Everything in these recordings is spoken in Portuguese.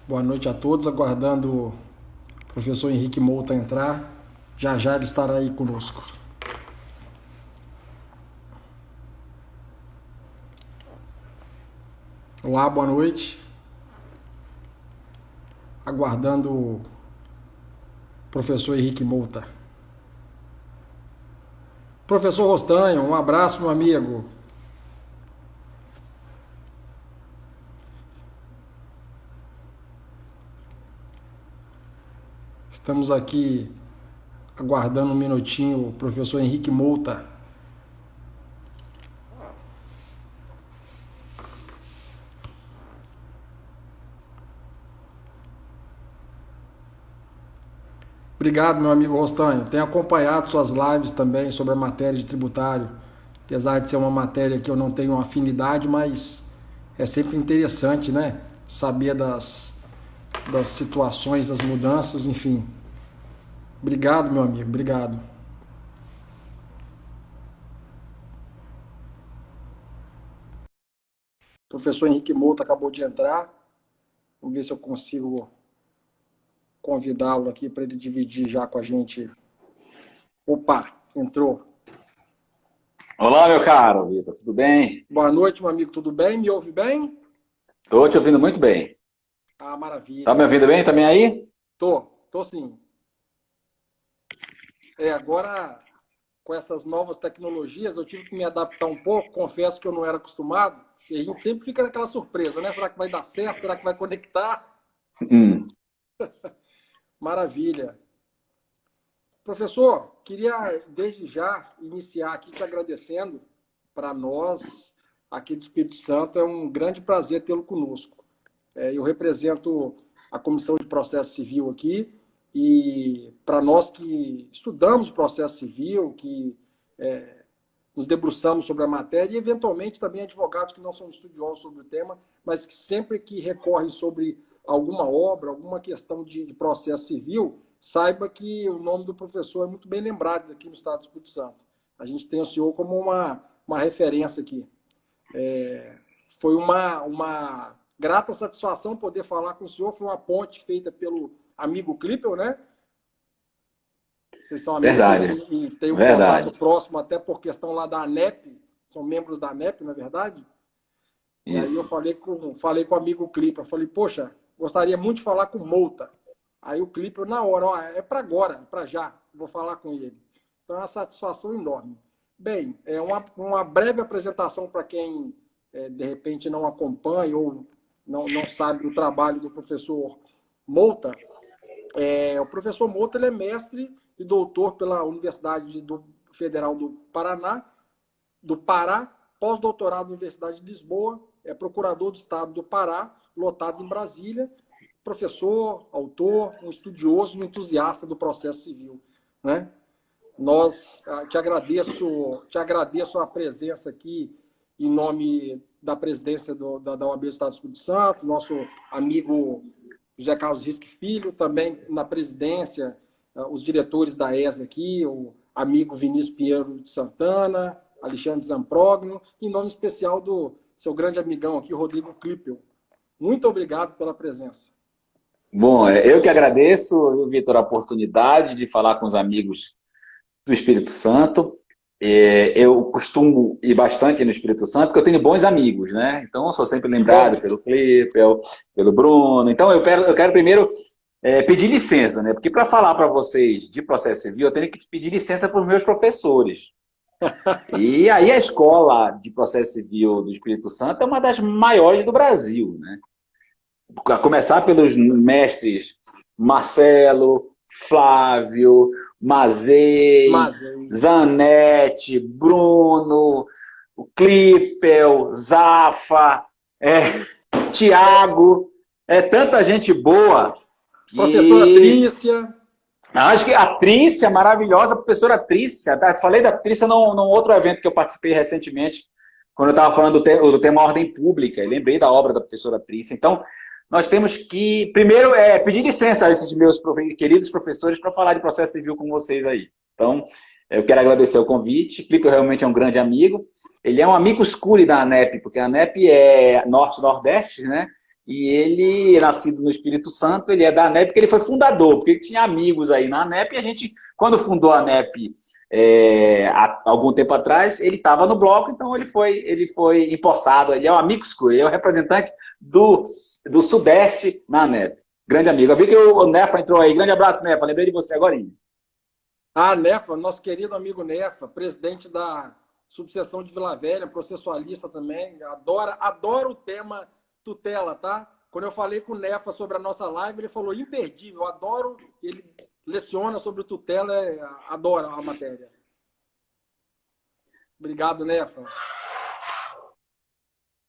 Boa noite a todos, aguardando o professor Henrique Mouta entrar. Já já ele estará aí conosco. Olá, boa noite. Aguardando o professor Henrique Mouta. Professor Rostanho, um abraço, meu amigo. Estamos aqui aguardando um minutinho o professor Henrique Mouta. Obrigado, meu amigo Rostanho. Tenho acompanhado suas lives também sobre a matéria de tributário. Apesar de ser uma matéria que eu não tenho afinidade, mas é sempre interessante, né? Saber das situações, das mudanças, enfim. Obrigado, meu amigo. Obrigado. O professor Henrique Mouta acabou de entrar. Vamos ver se eu consigo convidá-lo aqui para ele dividir já com a gente. Opa, entrou. Olá, meu caro Vitor, tudo bem? Boa noite, meu amigo. Tudo bem? Me ouve bem? Estou te ouvindo muito bem. Ah, Tá maravilha. me ouvindo bem também aí? Tô sim. Agora, com essas novas tecnologias, eu tive que me adaptar um pouco. Confesso que eu não era acostumado. E a gente sempre fica naquela surpresa, né? Será que vai dar certo? Será que vai conectar? Hum. Maravilha. Professor, queria desde já iniciar aqui te agradecendo. Para nós, aqui do Espírito Santo, é um grande prazer tê-lo conosco. Eu represento a Comissão de Processo Civil aqui e para nós que estudamos o processo civil, que nos debruçamos sobre a matéria e, eventualmente, também advogados que não são estudiosos sobre o tema, mas que sempre que recorrem sobre alguma obra, alguma questão de processo civil, saiba que o nome do professor é muito bem lembrado aqui no Estado do Espírito Santo. A gente tem o senhor como uma referência aqui. Foi uma grata satisfação poder falar com o senhor, foi uma ponte feita pelo amigo Clipper, né? Vocês são amigos Verdade, e têm um contato verdade. próximo até por questão lá da ANEP, são membros da ANEP, na verdade. E aí eu Isso. falei com o amigo Clipper, falei, poxa, gostaria muito de falar com o Mouta. Aí o Clipper, na hora, ó, é para agora, é para já, vou falar com ele. Então é uma satisfação enorme. Bem, é uma breve apresentação para quem, de repente, não acompanha ou não sabe do trabalho do professor Mouta. O professor Mouta ele é mestre e doutor pela Universidade Federal do Paraná, do Pará, pós-doutorado na Universidade de Lisboa, é procurador do Estado do Pará, lotado em Brasília, professor, autor, um estudioso, um entusiasta do processo civil, né? Nós te agradeço a presença aqui em nome da presidência da OAB do Estado do Espírito Santo, nosso amigo José Carlos Risque Filho, também na presidência, os diretores da ESA aqui, o amigo Vinícius Pinheiro de Santana, Alexandre Zamprogno, em nome especial do seu grande amigão aqui, Rodrigo Klippel. Muito obrigado pela presença. Bom, eu que agradeço, Vitor, a oportunidade de falar com os amigos do Espírito Santo. Eu costumo ir bastante no Espírito Santo, porque eu tenho bons amigos, né? Então, eu sou sempre Que bom. lembrado pelo Clipel, pelo Bruno. Então, eu quero primeiro pedir licença, né? Porque para falar para vocês de processo civil, eu tenho que pedir licença para os meus professores. E aí a escola de processo civil do Espírito Santo é uma das maiores do Brasil, né? A começar pelos mestres Marcelo, Flávio, Mazei, Mas, Zanetti, Bruno, o Clipel, Zafa, Tiago, tanta gente boa professora que Trícia. acho que a Trícia, maravilhosa, a professora Trícia. Falei da Trícia num outro evento que eu participei recentemente, quando eu estava falando do tema ordem pública, e lembrei da obra da professora Trícia. Então, nós temos que, primeiro, pedir licença a esses meus queridos professores para falar de processo civil com vocês aí. Então, eu quero agradecer o convite. Clipper realmente é um grande amigo. Ele é um amigo escuro da ANEP, porque a ANEP é norte-nordeste, né? E ele, nascido no Espírito Santo, ele é da ANEP, porque ele foi fundador, porque ele tinha amigos aí na ANEP, e a gente, quando fundou a ANEP, há algum tempo atrás, ele estava no bloco, então ele foi empossado, ele é o amigo escuro, ele é o representante do Sudeste na ANEP. Grande amigo. Eu vi que o Nefa entrou aí. Grande abraço, Nefa. Lembrei de você agora. Ah, Nefa, nosso querido amigo Nefa, presidente da subseção de Vila Velha, processualista também. Adoro o tema tutela, tá? Quando eu falei com o Nefa sobre a nossa live, ele falou imperdível, adoro. Ele leciona sobre tutela, adora a matéria. Obrigado, Nefa.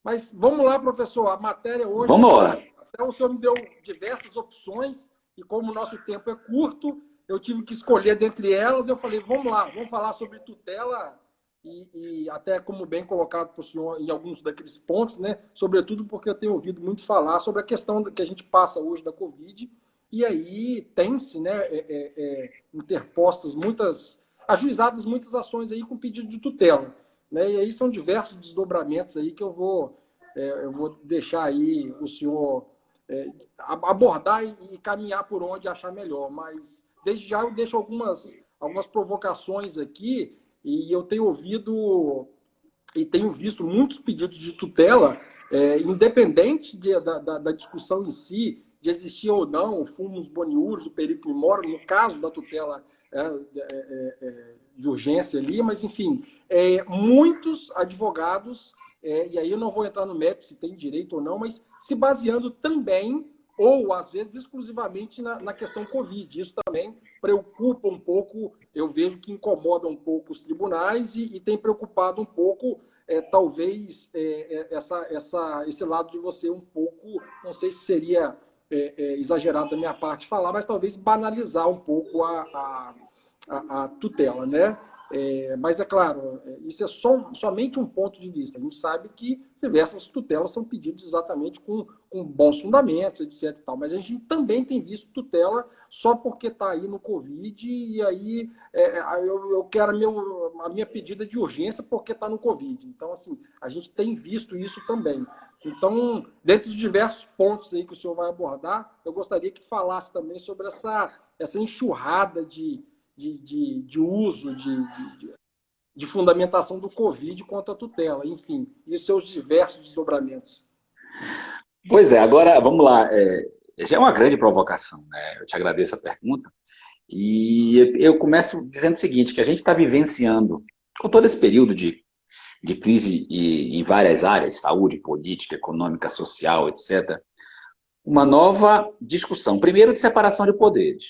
Mas vamos lá, professor. A matéria hoje... Vamos lá. Até o senhor me deu diversas opções e como o nosso tempo é curto, eu tive que escolher dentre elas. Eu falei, vamos lá, vamos falar sobre tutela e até como bem colocado para o senhor em alguns daqueles pontos, né? Sobretudo porque eu tenho ouvido muito falar sobre a questão que a gente passa hoje da Covid e aí tem-se, né, interpostas ajuizadas muitas ações aí com pedido de tutela, né? E aí são diversos desdobramentos aí que eu vou deixar aí o senhor abordar e caminhar por onde achar melhor. Mas, desde já, eu deixo algumas provocações aqui e eu tenho ouvido e tenho visto muitos pedidos de tutela, independente da discussão em si, de existir ou não o fumus boniuris, o periculum mori, no caso da tutela de urgência ali, mas, enfim, muitos advogados... e aí eu não vou entrar no mérito se tem direito ou não, mas se baseando também, ou às vezes exclusivamente na questão Covid. Isso também preocupa um pouco, eu vejo que incomoda um pouco os tribunais e tem preocupado um pouco, talvez, esse lado de você um pouco, não sei se seria exagerado da minha parte falar, mas talvez banalizar um pouco a tutela, né? Mas é claro, isso é somente um ponto de vista. A gente sabe que diversas tutelas são pedidas exatamente com bons fundamentos, etc. E tal. Mas a gente também tem visto tutela só porque está aí no Covid e aí eu quero a minha pedida de urgência porque está no Covid. Então, assim, a gente tem visto isso também. Então, dentre os diversos pontos aí que o senhor vai abordar, eu gostaria que falasse também sobre essa enxurrada de uso, de fundamentação do Covid quanto à tutela, enfim, e seus diversos desdobramentos. Pois é, agora vamos lá. Já é uma grande provocação, né? Eu te agradeço a pergunta. E eu começo dizendo o seguinte, que a gente está vivenciando, com todo esse período de crise em várias áreas, saúde, política, econômica, social, etc., uma nova discussão. Primeiro, de separação de poderes.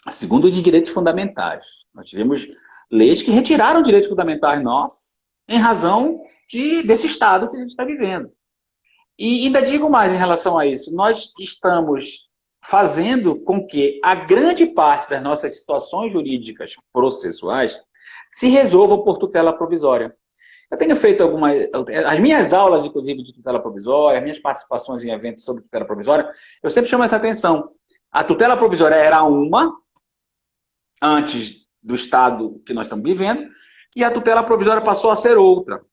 Segundo, de direitos fundamentais. Nós tivemos leis que retiraram direitos fundamentais nossos em razão desse estado que a gente está vivendo. E ainda digo mais em relação a isso. Nós estamos fazendo com que a grande parte das nossas situações jurídicas processuais se resolvam por tutela provisória. Eu tenho feito as minhas aulas, inclusive, de tutela provisória, as minhas participações em eventos sobre tutela provisória, eu sempre chamo essa atenção. A tutela provisória era uma, antes do estado que nós estamos vivendo, e a tutela provisória passou a ser outra.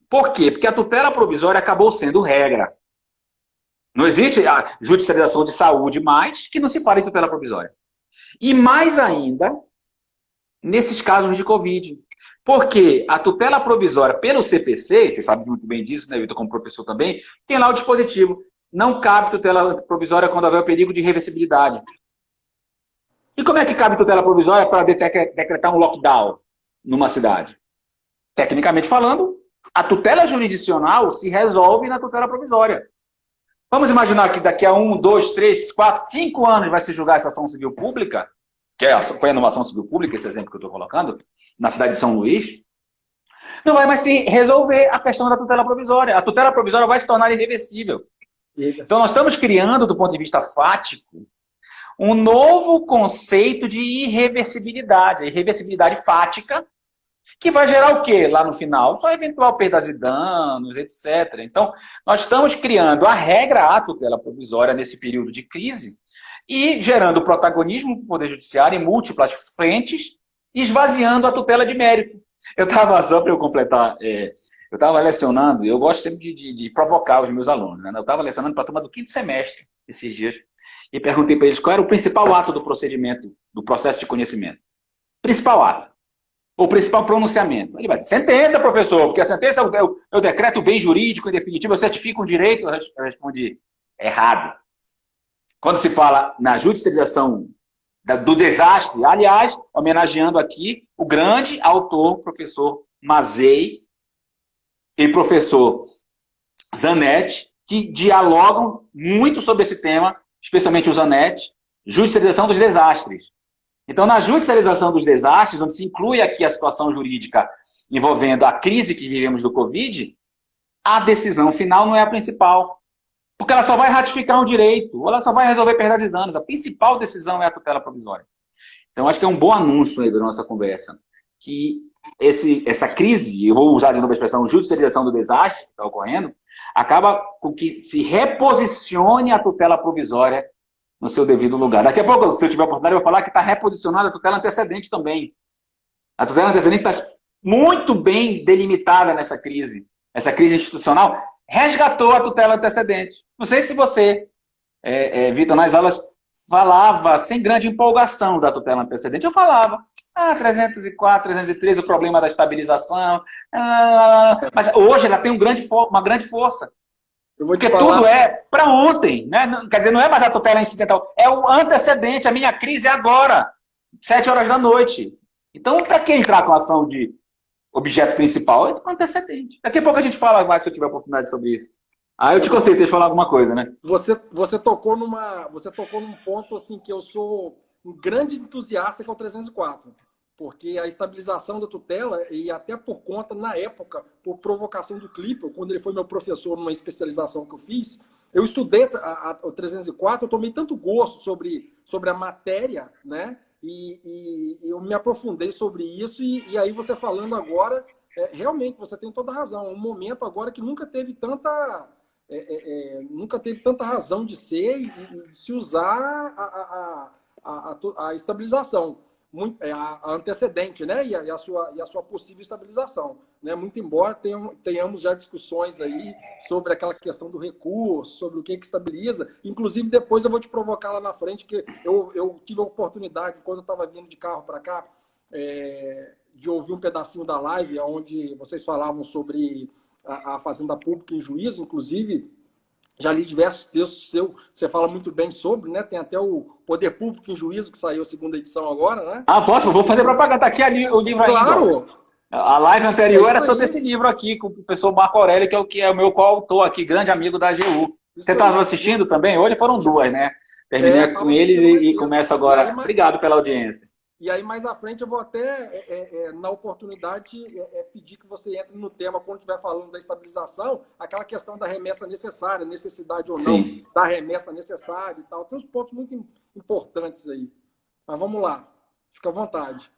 Por quê? Porque a tutela provisória acabou sendo regra. Não existe a judicialização de saúde mais que não se fala em tutela provisória. E mais ainda, nesses casos de Covid. Porque a tutela provisória pelo CPC, você sabe muito bem disso, né, Vitor, como professor também, tem lá o dispositivo. Não cabe tutela provisória quando houver o perigo de reversibilidade. E como é que cabe tutela provisória para decretar um lockdown numa cidade? Tecnicamente falando, a tutela jurisdicional se resolve na tutela provisória. Vamos imaginar que daqui a 1, 2, 3, 4, 5 anos vai se julgar essa ação civil pública, que foi uma ação civil pública, esse exemplo que eu estou colocando, na cidade de São Luís, não vai mais se resolver a questão da tutela provisória. A tutela provisória vai se tornar irreversível. Então nós estamos criando, do ponto de vista fático, um novo conceito de irreversibilidade, a irreversibilidade fática, que vai gerar o quê lá no final? Só eventual perdas e danos, etc. Então, nós estamos criando a regra à tutela provisória nesse período de crise e gerando protagonismo do Poder Judiciário em múltiplas frentes, esvaziando a tutela de mérito. Eu estava, só para eu completar Eu estava lecionando, e eu gosto sempre de provocar os meus alunos, né? Eu estava lecionando para a turma do 5º semestre, esses dias, e perguntei para eles qual era o principal ato do procedimento, do processo de conhecimento. Principal ato. O principal pronunciamento. Ele vai dizer, sentença, professor, porque a sentença é o decreto bem jurídico, em definitivo, eu certifico um direito. Eu respondi, errado. Quando se fala na judicialização do desastre, aliás, homenageando aqui o grande autor, professor Mazei e professor Zanetti, que dialogam muito sobre esse tema, especialmente o Zanetti, judicialização dos desastres. Então, na judicialização dos desastres, onde se inclui aqui a situação jurídica envolvendo a crise que vivemos do Covid, a decisão final não é a principal. Porque ela só vai ratificar um direito, ou ela só vai resolver perda de danos. A principal decisão é a tutela provisória. Então, acho que é um bom anúncio aí da nossa conversa, que essa crise, eu vou usar de novo a expressão judicialização do desastre que está ocorrendo, acaba com que se reposicione a tutela provisória no seu devido lugar. Daqui a pouco, se eu tiver a oportunidade, eu vou falar que está reposicionada a tutela antecedente também. A tutela antecedente está muito bem delimitada nessa crise. Essa crise institucional resgatou a tutela antecedente. Não sei se você, Vitor, nas aulas falava sem grande empolgação da tutela antecedente. Eu falava, 304, 313, o problema da estabilização. Mas hoje ela tem uma grande força. Porque tudo é para ontem, né? Quer dizer, não é mais a tutela incidental, é o antecedente. A minha crise é agora, 7 horas da noite. Então, para que entrar com a ação de objeto principal? É o antecedente. Daqui a pouco a gente fala mais, se eu tiver oportunidade, sobre isso. Eu te contei, deixa eu falar alguma coisa, né? Você tocou num ponto assim que eu sou um grande entusiasta, que é o 304. Porque a estabilização da tutela, e até por conta, na época, por provocação do Clipper, quando ele foi meu professor numa especialização que eu fiz, eu estudei o 304, eu tomei tanto gosto sobre a matéria, né? E eu me aprofundei sobre isso, e aí você falando agora, realmente, você tem toda a razão. Um momento agora que nunca teve tanta razão de ser e de se usar a estabilização. A antecedente, né? E a sua possível estabilização, né? Muito embora tenhamos já discussões aí sobre aquela questão do recurso, sobre o que estabiliza. Inclusive, depois eu vou te provocar lá na frente, que eu tive a oportunidade, quando eu estava vindo de carro para cá, de ouvir um pedacinho da live, onde vocês falavam sobre a Fazenda Pública em Juízo. Inclusive, já li diversos textos seus, você fala muito bem sobre, né? Tem até o Poder Público em Juízo, que saiu a 2ª edição agora, né? Posso? Vou fazer propaganda. Tá aqui o livro ainda. Claro! A live anterior era sobre esse livro aqui, com o professor Marco Aurélio, que é o meu coautor aqui, grande amigo da AGU. Você estava assistindo também? Hoje foram 2, né? Terminei com ele e começo agora. Obrigado pela audiência. E aí, mais à frente, eu vou até, na oportunidade, pedir que você entre no tema, quando estiver falando da estabilização, aquela questão da remessa necessária, necessidade ou não da remessa necessária e tal. Tem uns pontos muito importantes aí. Mas vamos lá. Fica à vontade.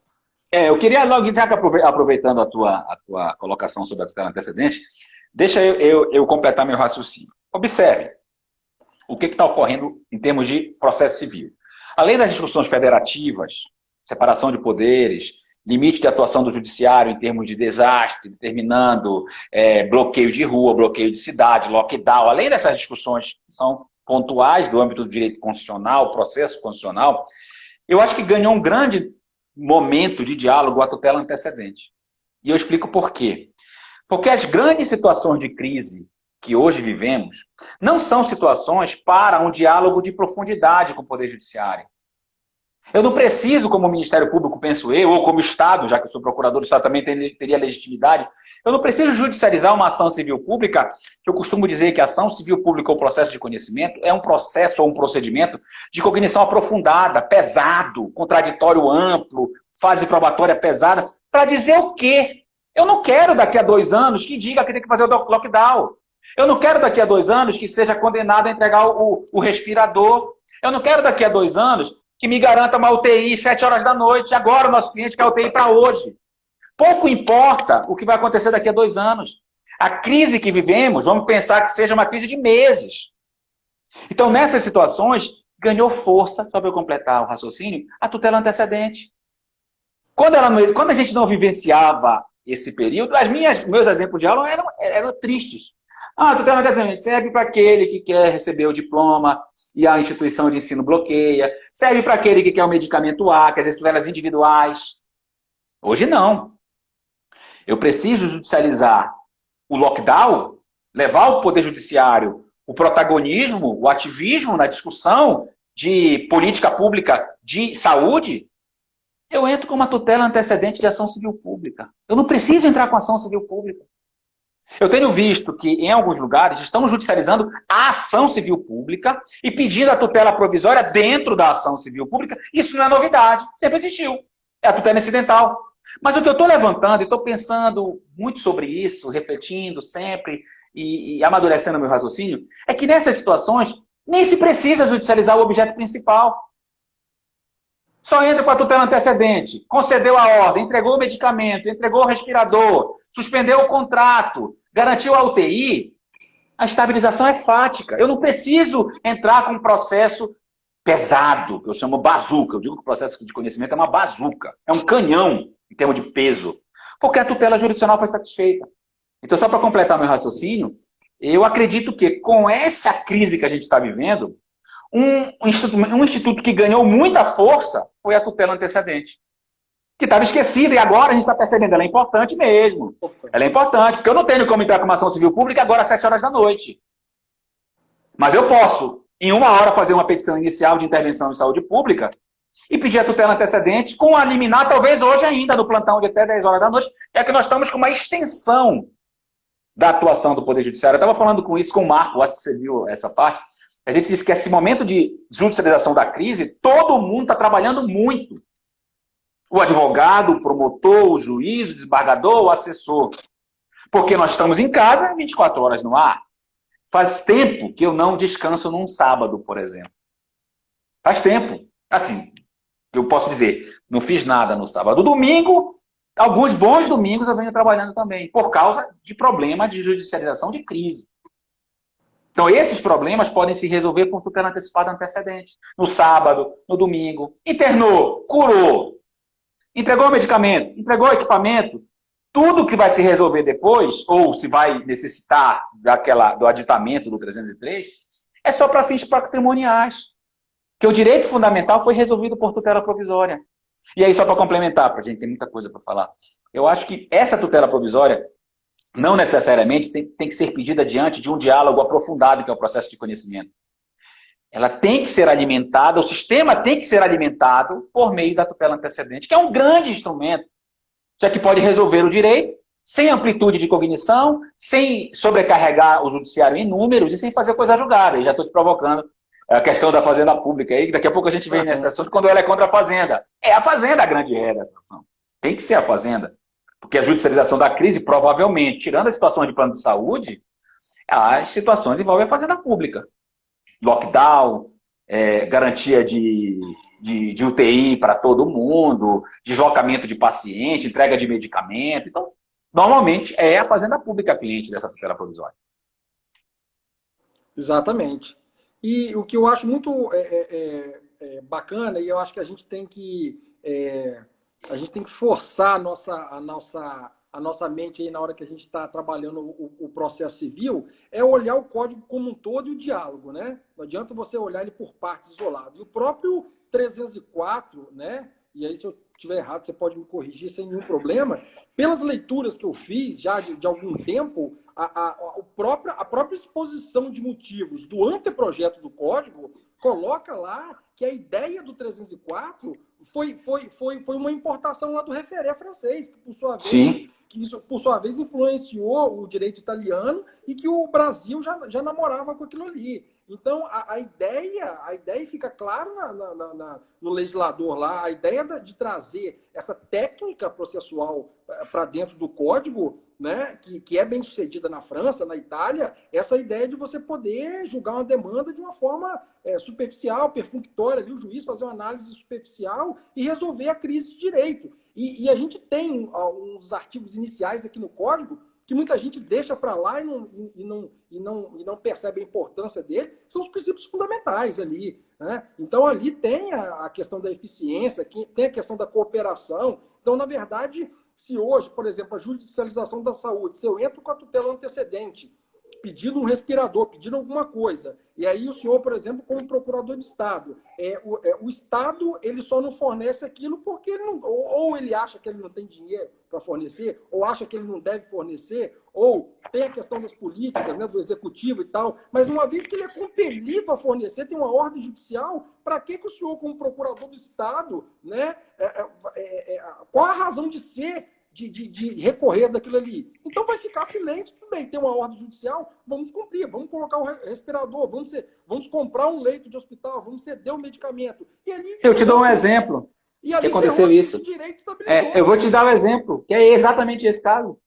Eu queria logo, já que aproveitando a tua colocação sobre a tutela antecedente, deixa eu completar meu raciocínio. Observe o que está ocorrendo em termos de processo civil. Além das discussões federativas, separação de poderes, limite de atuação do judiciário em termos de desastre, determinando bloqueio de rua, bloqueio de cidade, lockdown, além dessas discussões que são pontuais do âmbito do direito constitucional, processo constitucional, eu acho que ganhou um grande momento de diálogo a tutela antecedente. E eu explico por quê. Porque as grandes situações de crise que hoje vivemos não são situações para um diálogo de profundidade com o Poder Judiciário. Eu não preciso, como Ministério Público, penso eu, ou como Estado, já que eu sou procurador do Estado, também teria legitimidade, eu não preciso judicializar uma ação civil pública, que eu costumo dizer que a ação civil pública ou processo de conhecimento é um processo ou um procedimento de cognição aprofundada, pesado, contraditório amplo, fase probatória pesada, para dizer o quê? Eu não quero daqui a 2 anos que diga que tem que fazer o lockdown. Eu não quero daqui a 2 anos que seja condenado a entregar o respirador. Eu não quero daqui a 2 anos que me garanta uma UTI 7 horas da noite. Agora o nosso cliente quer UTI para hoje. Pouco importa o que vai acontecer daqui a 2 anos. A crise que vivemos, vamos pensar que seja uma crise de meses. Então, nessas situações, ganhou força, só para eu completar o raciocínio, a tutela antecedente. Quando a gente não vivenciava esse período, meus exemplos de aula eram tristes. A tutela antecedente serve para aquele que quer receber o diploma e a instituição de ensino bloqueia, serve para aquele que quer o medicamento A, quer dizer, tutelas individuais. Hoje não. Eu preciso judicializar o lockdown, levar o Poder Judiciário o protagonismo, o ativismo na discussão de política pública de saúde, eu entro com uma tutela antecedente de ação civil pública. Eu não preciso entrar com ação civil pública. Eu tenho visto que, em alguns lugares, estão judicializando a ação civil pública e pedindo a tutela provisória dentro da ação civil pública. Isso não é novidade, sempre existiu. É a tutela incidental. Mas o que eu estou levantando, e estou pensando muito sobre isso, refletindo sempre e amadurecendo meu raciocínio, é que nessas situações nem se precisa judicializar o objeto principal. Só entra com a tutela antecedente, concedeu a ordem, entregou o medicamento, entregou o respirador, suspendeu o contrato, garantiu a UTI, a estabilização é fática. Eu não preciso entrar com um processo pesado, que eu chamo bazuca. Eu digo que o processo de conhecimento é uma bazuca, é um canhão em termos de peso, porque a tutela jurisdicional foi satisfeita. Então, só para completar meu raciocínio, eu acredito que com essa crise que a gente está vivendo, um instituto que ganhou muita força foi a tutela antecedente, que estava esquecida, e agora a gente está percebendo, ela é importante mesmo. Ela é importante, porque eu não tenho como entrar com uma ação civil pública agora às 7 horas da noite. Mas eu posso, em 1 hora, fazer uma petição inicial de intervenção em saúde pública e pedir a tutela antecedente com a liminar, talvez hoje ainda, no plantão de até 10 horas da noite, é que nós estamos com uma extensão da atuação do Poder Judiciário. Eu estava falando com isso com o Marco, acho que você viu essa parte. A gente disse que esse momento de judicialização da crise, todo mundo está trabalhando muito. O advogado, o promotor, o juiz, o desembargador, o assessor. Porque nós estamos em casa 24 horas no ar. Faz tempo que eu não descanso num sábado, por exemplo. Faz tempo. Assim, eu posso dizer, não fiz nada no sábado. Domingo, alguns bons domingos eu venho trabalhando também, por causa de problema de judicialização de crise. Então, esses problemas podem se resolver por tutela antecipada antecedente. No sábado, no domingo. Internou, curou, entregou o medicamento, entregou o equipamento. Tudo que vai se resolver depois, ou se vai necessitar do aditamento do 303, é só para fins patrimoniais. Que o direito fundamental foi resolvido por tutela provisória. E aí, só para complementar, para a gente ter muita coisa para falar, eu acho que essa tutela provisória não necessariamente tem que ser pedida diante de um diálogo aprofundado, que é o processo de conhecimento. Ela tem que ser alimentada, o sistema tem que ser alimentado por meio da tutela antecedente, que é um grande instrumento, já que pode resolver o direito sem amplitude de cognição, sem sobrecarregar o judiciário em números e sem fazer coisa julgada. E já estou te provocando a questão da fazenda pública aí, que daqui a pouco a gente vem nesse assunto quando ela é contra a fazenda. É a fazenda a grande ré dessa ação. Tem que ser a fazenda. Porque a judicialização da crise, provavelmente, tirando as situações de plano de saúde, as situações envolvem a fazenda pública. Lockdown, garantia de UTI para todo mundo, deslocamento de paciente, entrega de medicamento. Então, normalmente, é a fazenda pública a cliente dessa tutela provisória. Exatamente. E o que eu acho muito bacana, e eu acho que a gente tem que forçar a nossa mente aí na hora que a gente está trabalhando o processo civil, é olhar o código como um todo e o diálogo, né? Não adianta você olhar ele por partes isoladas. E o próprio 304, né? E aí, se eu estiver errado, você pode me corrigir sem nenhum problema. Pelas leituras que eu fiz já de algum tempo, a própria exposição de motivos do anteprojeto do código coloca lá que a ideia do 304 foi uma importação lá do referé francês, que por sua vez, Sim. que isso, por sua vez, influenciou o direito italiano e que o Brasil já namorava com aquilo ali. Então, a ideia fica claro no legislador lá, a ideia de trazer essa técnica processual para dentro do código, né, que é bem sucedida na França, na Itália, essa ideia de você poder julgar uma demanda de uma forma superficial, perfunctória, ali, o juiz fazer uma análise superficial e resolver a crise de direito. E a gente tem uns artigos iniciais aqui no código que muita gente deixa para lá e não percebe a importância dele, são os princípios fundamentais ali, né? Então, ali tem a questão da eficiência, tem a questão da cooperação. Então, na verdade, Se hoje, por exemplo, a judicialização da saúde, se eu entro com a tutela antecedente, pedindo um respirador, pedindo alguma coisa, e aí o senhor, por exemplo, como procurador de Estado, o Estado ele só não fornece aquilo porque ele não, ou ele acha que ele não tem dinheiro para fornecer, ou acha que ele não deve fornecer, ou tem a questão das políticas, né, do executivo e tal, mas uma vez que ele é compelido a fornecer, tem uma ordem judicial, para que o senhor, como procurador do Estado, né, qual a razão de ser de recorrer daquilo ali? Então vai ficar silente, tudo bem, tem uma ordem judicial, vamos cumprir, vamos colocar o respirador, vamos comprar um leito de hospital, vamos ceder o medicamento. E ali, eu te dou um exemplo. E ali que aconteceu isso. Eu vou te dar um exemplo, que é exatamente esse caso.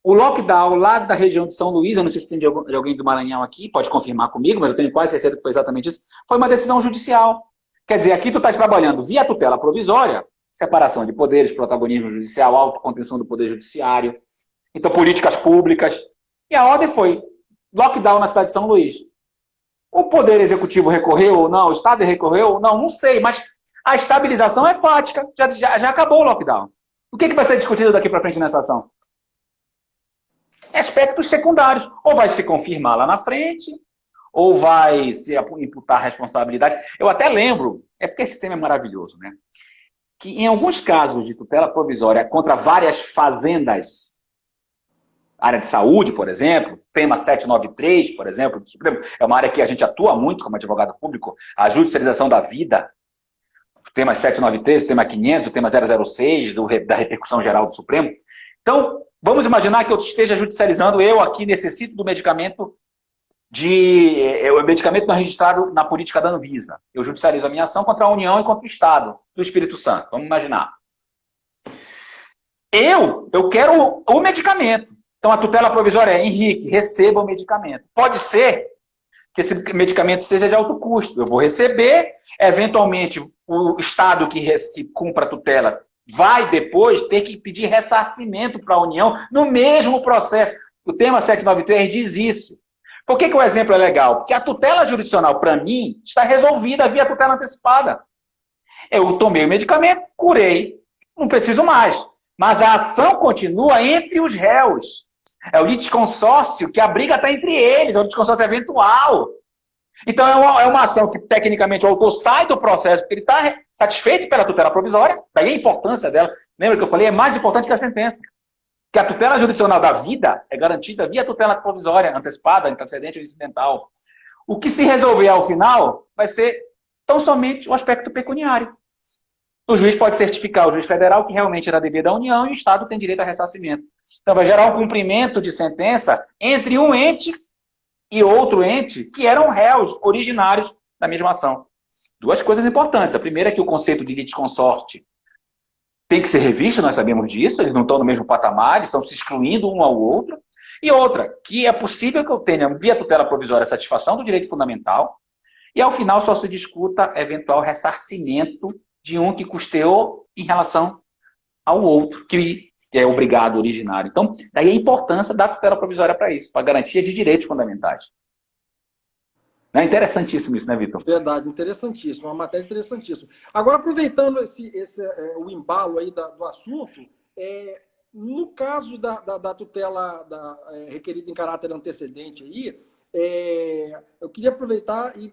O lockdown lá da região de São Luís, eu não sei se tem de alguém do Maranhão aqui, pode confirmar comigo, mas eu tenho quase certeza que foi exatamente isso, foi uma decisão judicial. Quer dizer, aqui tu estás trabalhando via tutela provisória, separação de poderes, protagonismo judicial, autocontenção do poder judiciário, então políticas públicas, e a ordem foi lockdown na cidade de São Luís. O Poder Executivo recorreu ou não, o Estado recorreu ou não, não sei, mas a estabilização é fática, já acabou o lockdown. O que vai ser discutido daqui para frente nessa ação? Aspectos secundários. Ou vai se confirmar lá na frente, ou vai se imputar responsabilidade. Eu até lembro, é porque esse tema é maravilhoso, né? Que em alguns casos de tutela provisória contra várias fazendas, área de saúde, por exemplo, tema 793, por exemplo, do Supremo, é uma área que a gente atua muito como advogado público, a judicialização da vida, o tema 793, o tema 500, o tema 006, da repercussão geral do Supremo. Então, vamos imaginar que eu esteja judicializando, eu aqui necessito do medicamento o medicamento não é registrado na política da Anvisa. Eu judicializo a minha ação contra a União e contra o Estado do Espírito Santo. Vamos imaginar. Eu quero o medicamento. Então a tutela provisória é, Henrique, receba o medicamento. Pode ser que esse medicamento seja de alto custo. Eu vou receber, eventualmente o Estado que cumpra a tutela vai depois ter que pedir ressarcimento para a União no mesmo processo. O tema 793 diz isso. Por que o exemplo é legal? Porque a tutela jurisdicional, para mim, está resolvida via tutela antecipada. Eu tomei o medicamento, curei, não preciso mais. Mas a ação continua entre os réus. É o litisconsórcio que a briga está entre eles, é o litisconsórcio eventual. Então é uma ação que, tecnicamente, o autor sai do processo porque ele está satisfeito pela tutela provisória, daí a importância dela. Lembra que eu falei? É mais importante que a sentença. Que a tutela jurisdicional da vida é garantida via tutela provisória, antecipada, antecedente ou incidental. O que se resolver ao final vai ser tão somente o aspecto pecuniário. O juiz pode certificar, o juiz federal, que realmente era dever da União e o Estado tem direito a ressarcimento. Então vai gerar um cumprimento de sentença entre um ente e outro ente que eram réus originários da mesma ação. Duas coisas importantes. A primeira é que o conceito de litisconsorte tem que ser revisto, nós sabemos disso, eles não estão no mesmo patamar, eles estão se excluindo um ao outro. E outra, que é possível que eu tenha, via tutela provisória, satisfação do direito fundamental, e ao final só se discuta eventual ressarcimento de um que custeou em relação ao outro, que é obrigado originário. Então, daí a importância da tutela provisória para isso, para garantia de direitos fundamentais. É interessantíssimo isso, né, Vitor? Verdade, interessantíssimo, uma matéria interessantíssima. Agora, aproveitando o embalo aí do assunto, no caso da tutela requerida em caráter antecedente aí, eu queria aproveitar e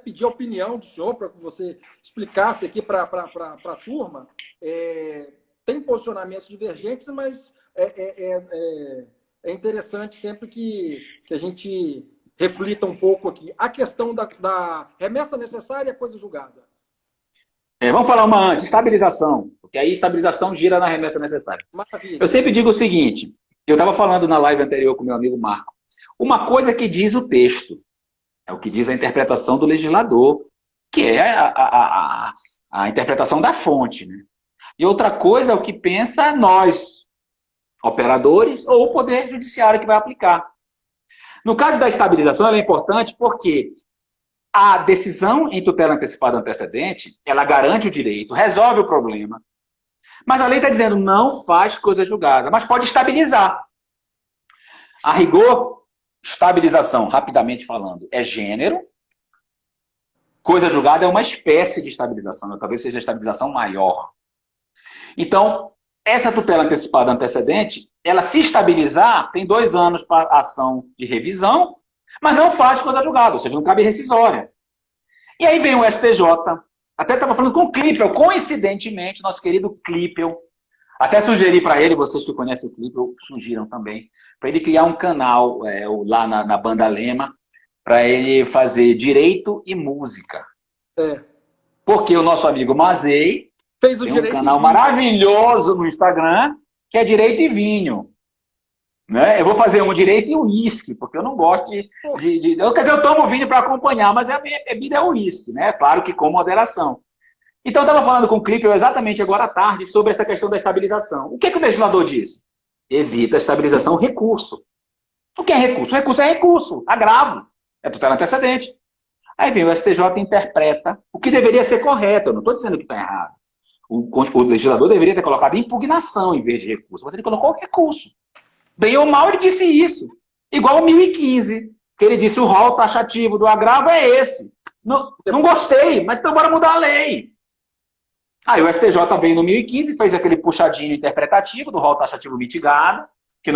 pedir a opinião do senhor para que você explicasse aqui para a turma. Tem posicionamentos divergentes, mas é interessante sempre que a gente reflita um pouco aqui. A questão da remessa necessária é coisa julgada. Vamos falar uma antes, estabilização, porque aí estabilização gira na remessa necessária. Maravilha. Eu sempre digo o seguinte, eu estava falando na live anterior com meu amigo Marco, uma coisa que diz o texto, é o que diz a interpretação do legislador, que é a interpretação da fonte, né? E outra coisa é o que pensa nós, operadores, ou o Poder Judiciário que vai aplicar. No caso da estabilização, ela é importante porque a decisão em tutela antecipada antecedente, ela garante o direito, resolve o problema. Mas a lei está dizendo, não faz coisa julgada, mas pode estabilizar. A rigor, estabilização, rapidamente falando, é gênero. Coisa julgada é uma espécie de estabilização, talvez seja a estabilização maior. Então, essa tutela antecipada antecedente, ela se estabilizar, tem 2 anos para ação de revisão, mas não faz quando é julgado, ou seja, não cabe rescisória. E aí vem o STJ, até estava falando com o Clipel, coincidentemente, nosso querido Clipel, até sugeri para ele, vocês que conhecem o Clipel, surgiram também, para ele criar um canal lá na Banda Lema, para ele fazer direito e música. Porque o nosso amigo Mazei fez o tem um direito canal maravilhoso no Instagram, que é Direito e Vinho. Né? Eu vou fazer um direito e uísque, porque eu não gosto quer dizer, eu tomo vinho para acompanhar, mas a minha bebida é uísque, né? Claro que com moderação. Então, eu estava falando com o Clipper exatamente agora à tarde sobre essa questão da estabilização. O que o legislador disse? Evita a estabilização recurso. O que é recurso? Recurso é recurso, agravo, é tutela antecedente. Aí vem o STJ e interpreta o que deveria ser correto. Eu não estou dizendo que está errado. O legislador deveria ter colocado impugnação em vez de recurso, mas ele colocou recurso. Bem ou mal, ele disse isso. Igual o 1015, que ele disse o rol taxativo do agravo é esse. Não gostei, mas então bora mudar a lei. Aí o STJ veio no 1015, fez aquele puxadinho interpretativo do rol taxativo mitigado, que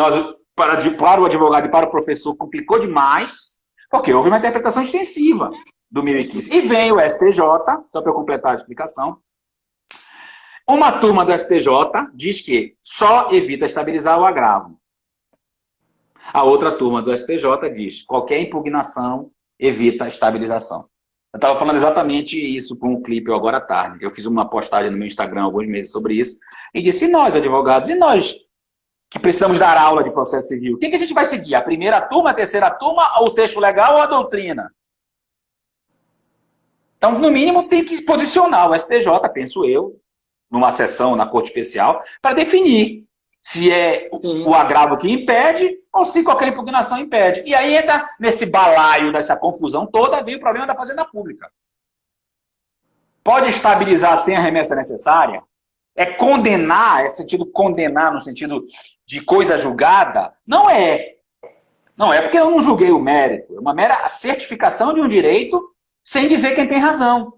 para o advogado e para o professor complicou demais, porque houve uma interpretação extensiva do 1015. E vem o STJ, só para eu completar a explicação, uma turma do STJ diz que só evita estabilizar o agravo. A outra turma do STJ diz qualquer impugnação evita a estabilização. Eu estava falando exatamente isso com um clipe agora à tarde. Eu fiz uma postagem no meu Instagram há alguns meses sobre isso. E disse, e nós, advogados, e nós que precisamos dar aula de processo civil? Quem que a gente vai seguir? A primeira turma, a terceira turma, ou o texto legal ou a doutrina? Então, no mínimo, tem que posicionar o STJ, penso eu, numa sessão na Corte Especial, para definir se é o agravo que impede ou se qualquer impugnação impede. E aí entra nesse balaio, nessa confusão toda, vem o problema da Fazenda Pública. Pode estabilizar sem a remessa necessária? É condenar, é sentido condenar no sentido de coisa julgada? Não é. Não é porque eu não julguei o mérito. É uma mera certificação de um direito sem dizer quem tem razão.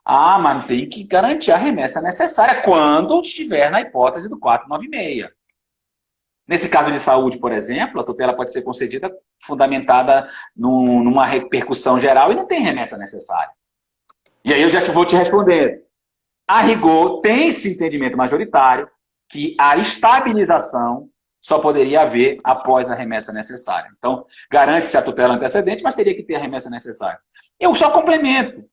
Ah, mas tem que garantir a remessa necessária quando estiver na hipótese do 496. Nesse caso de saúde, por exemplo, a tutela pode ser concedida fundamentada numa repercussão geral e não tem remessa necessária. E aí eu já vou te responder. A rigor, tem esse entendimento majoritário que a estabilização só poderia haver após a remessa necessária. Então, garante-se a tutela antecedente, mas teria que ter a remessa necessária. Eu só complemento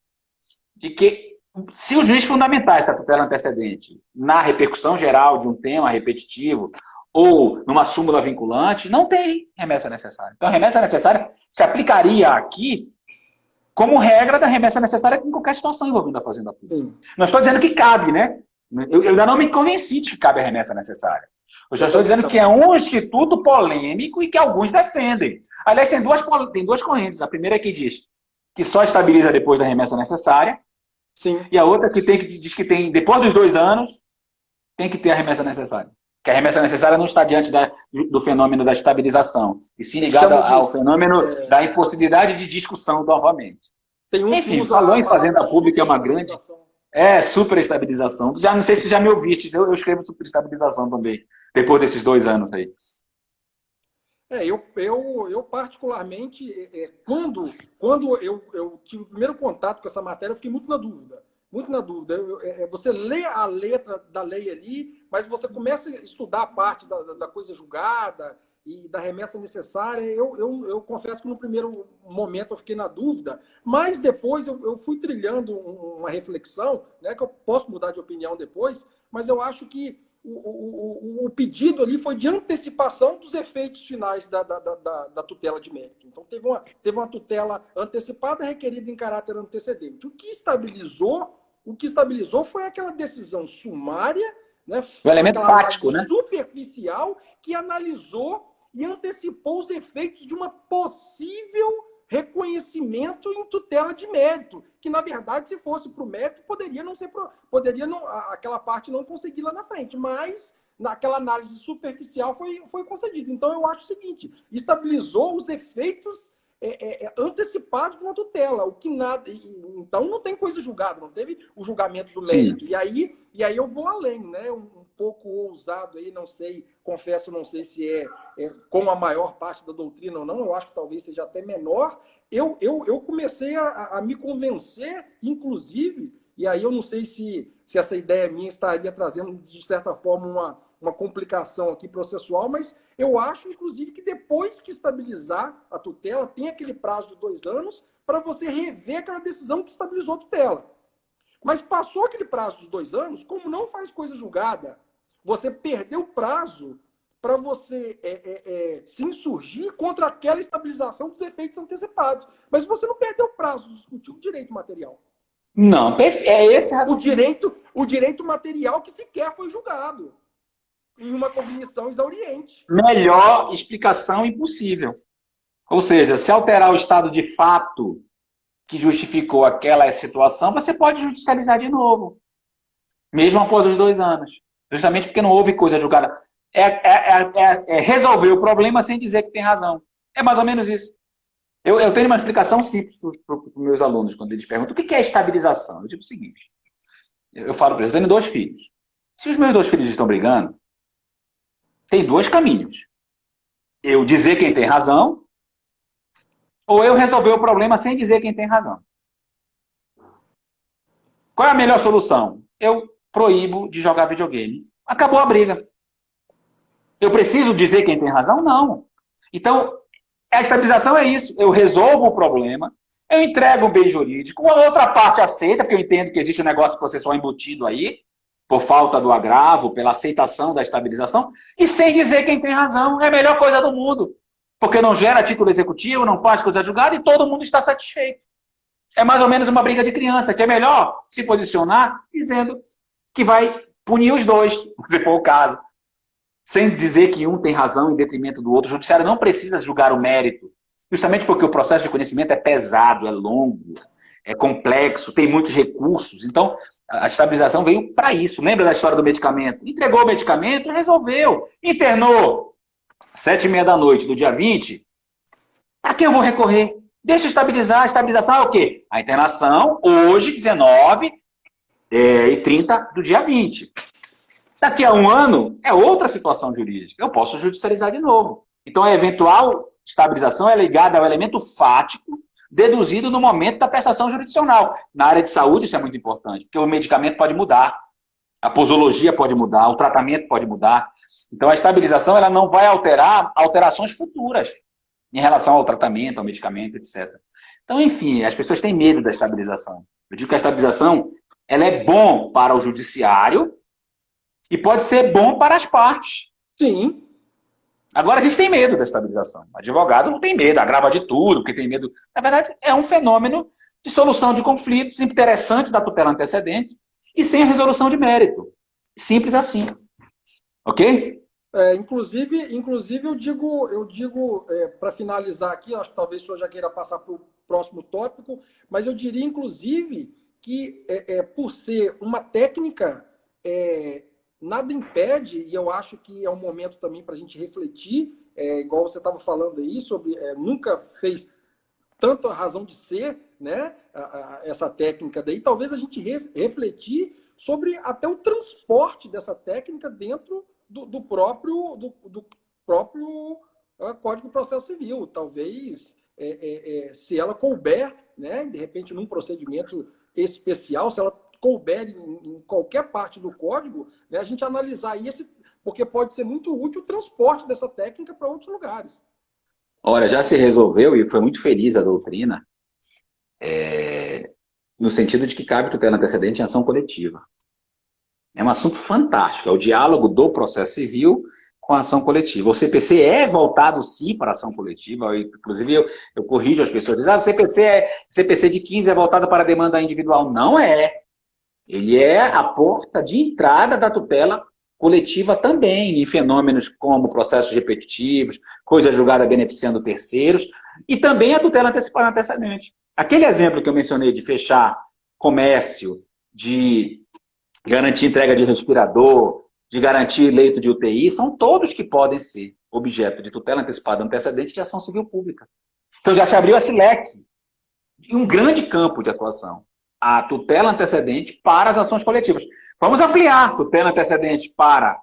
de que, se o juiz fundamentar essa tutela antecedente na repercussão geral de um tema repetitivo ou numa súmula vinculante, não tem remessa necessária. Então, a remessa necessária se aplicaria aqui como regra da remessa necessária em qualquer situação envolvendo a Fazenda Pública. Não estou dizendo que cabe, né? Eu ainda não me convenci de que cabe a remessa necessária. Eu já estou dizendo que é um instituto polêmico e que alguns defendem. Aliás, tem duas correntes. A primeira que diz que só estabiliza depois da remessa necessária. Sim. E a outra que diz que tem, depois dos 2 anos, tem que ter a remessa necessária. Que a remessa necessária não está diante do fenômeno da estabilização, e sim ligada ao fenômeno da impossibilidade de discussão novamente. Enfim, falou em Fazenda Pública, é uma grande... superestabilização. Já não sei se já me ouviste, eu escrevo superestabilização também, depois desses 2 anos aí. Eu particularmente, quando eu tive o primeiro contato com essa matéria, eu fiquei muito na dúvida. Muito na dúvida. Você lê a letra da lei ali, mas você começa a estudar a parte da coisa julgada e da remessa necessária. Eu confesso que no primeiro momento eu fiquei na dúvida, mas depois eu fui trilhando uma reflexão, né, que eu posso mudar de opinião depois, mas eu acho que o pedido ali foi de antecipação dos efeitos finais da tutela de mérito. Então, teve uma tutela antecipada requerida em caráter antecedente. O que estabilizou foi aquela decisão sumária, né, o elemento fático, né? Superficial, que analisou e antecipou os efeitos de uma possível reconhecimento em tutela de mérito, que, na verdade, se fosse para o mérito, aquela parte não conseguir lá na frente, mas naquela análise superficial foi concedida. Então, eu acho o seguinte, estabilizou os efeitos antecipados de uma tutela, o que nada... Então, não tem coisa julgada, não teve o julgamento do mérito. E aí eu vou além, né? Um pouco ousado aí, não sei, confesso, não sei se é com a maior parte da doutrina ou não, eu acho que talvez seja até menor. Eu comecei a me convencer, inclusive, e aí eu não sei se essa ideia minha estaria trazendo, de certa forma, uma complicação aqui processual, mas eu acho, inclusive, que depois que estabilizar a tutela, tem aquele prazo de 2 anos para você rever aquela decisão que estabilizou a tutela. Mas passou aquele prazo de 2 anos, como não faz coisa julgada, você perdeu o prazo para você se insurgir contra aquela estabilização dos efeitos antecipados. Mas você não perdeu o prazo de discutir o direito material. Não, é esse raciocínio. O direito material que sequer foi julgado em uma cognição exauriente. Melhor explicação impossível. Ou seja, se alterar o estado de fato que justificou aquela situação, você pode judicializar de novo. Mesmo após os 2 anos. Justamente porque não houve coisa julgada. Resolver o problema sem dizer que tem razão. É mais ou menos isso. Eu tenho uma explicação simples para os meus alunos, quando eles perguntam o que é estabilização. Eu digo o seguinte. Eu falo para eles, eu tenho 2 filhos. Se os meus 2 filhos estão brigando, tem 2 caminhos. Eu dizer quem tem razão, ou eu resolver o problema sem dizer quem tem razão. Qual é a melhor solução? Eu proíbo de jogar videogame. Acabou a briga. Eu preciso dizer quem tem razão? Não. Então, a estabilização é isso. Eu resolvo o problema, eu entrego o bem jurídico, a outra parte aceita, porque eu entendo que existe um negócio processual embutido aí, por falta do agravo, pela aceitação da estabilização, e sem dizer quem tem razão. É a melhor coisa do mundo. Porque não gera título executivo, não faz coisa julgada e todo mundo está satisfeito. É mais ou menos uma briga de criança, que é melhor se posicionar dizendo que vai punir os 2, se for o caso. Sem dizer que um tem razão em detrimento do outro. O judiciário não precisa julgar o mérito. Justamente porque o processo de conhecimento é pesado, é longo, é complexo, tem muitos recursos. Então, a estabilização veio para isso. Lembra da história do medicamento? Entregou o medicamento, resolveu. Internou 7h30 da noite do dia 20, a quem eu vou recorrer? Deixa eu estabilizar. A estabilização é o quê? A internação, hoje, 19h30 do dia 20. Daqui a 1 ano, é outra situação jurídica. Eu posso judicializar de novo. Então, a eventual estabilização é ligada ao elemento fático deduzido no momento da prestação jurisdicional. Na área de saúde, isso é muito importante, porque o medicamento pode mudar, a posologia pode mudar, o tratamento pode mudar. Então, a estabilização ela não vai alterar alterações futuras em relação ao tratamento, ao medicamento, etc. Então, enfim, as pessoas têm medo da estabilização. Eu digo que a estabilização ela é bom para o judiciário e pode ser bom para as partes. Sim. Agora, a gente tem medo da estabilização. O advogado não tem medo, agrava de tudo, porque tem medo. Na verdade, é um fenômeno de solução de conflitos interessantes da tutela antecedente e sem a resolução de mérito. Simples assim. Ok? Inclusive eu digo para finalizar aqui, acho que talvez o senhor já queira passar para o próximo tópico, mas eu diria, inclusive, que por ser uma técnica, nada impede, e eu acho que é um momento também para a gente refletir, igual você estava falando aí, sobre nunca fez tanta razão de ser, né, essa técnica daí, talvez a gente refletir sobre até o transporte dessa técnica dentro do próprio Código de Processo Civil. Talvez, se ela couber, né, de repente, num procedimento especial, se ela couber em qualquer parte do código, né, a gente analisar isso, porque pode ser muito útil o transporte dessa técnica para outros lugares. Olha, já se resolveu e foi muito feliz a doutrina, no sentido de que cabe tutela antecedente em ação coletiva. É um assunto fantástico, é o diálogo do processo civil com a ação coletiva. O CPC é voltado, sim, para a ação coletiva. Inclusive, eu corrijo as pessoas. Dizem, o CPC de 15 é voltado para a demanda individual. Não é. Ele é a porta de entrada da tutela coletiva também, em fenômenos como processos repetitivos, coisa julgada beneficiando terceiros, e também a tutela antecipada antecedente. Aquele exemplo que eu mencionei de fechar comércio, de garantir entrega de respirador, de garantir leito de UTI, são todos que podem ser objeto de tutela antecipada antecedente de ação civil pública. Então já se abriu esse leque, um grande campo de atuação. a tutela antecedente para as ações coletivas. Vamos ampliar tutela antecedente para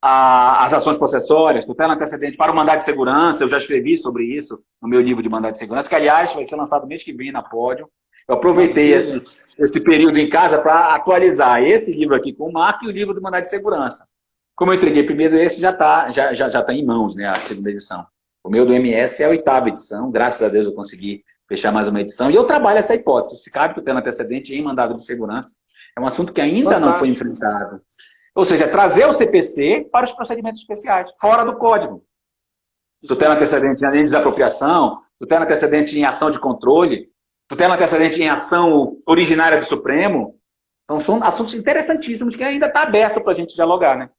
as ações possessórias, tutela antecedente para o mandado de segurança. Eu já escrevi sobre isso no meu livro de mandado de segurança, que, aliás, vai ser lançado mês que vem na Pódio. Eu aproveitei esse período em casa para atualizar esse livro aqui com o Marco e o livro do mandado de segurança. Como eu entreguei primeiro, esse já tá em mãos, né, a segunda edição. O meu do MS é a 8ª edição, graças a Deus eu consegui fechar mais uma edição. E eu trabalho essa hipótese, se cabe tutela antecedente em mandado de segurança. É um assunto que ainda não foi enfrentado. Ou seja, trazer o CPC para os procedimentos especiais, fora do código. Tutela antecedente em desapropriação, tutela antecedente em ação de controle, tutela antecedente em ação originária do Supremo. São assuntos interessantíssimos que ainda está aberto para a gente dialogar, né?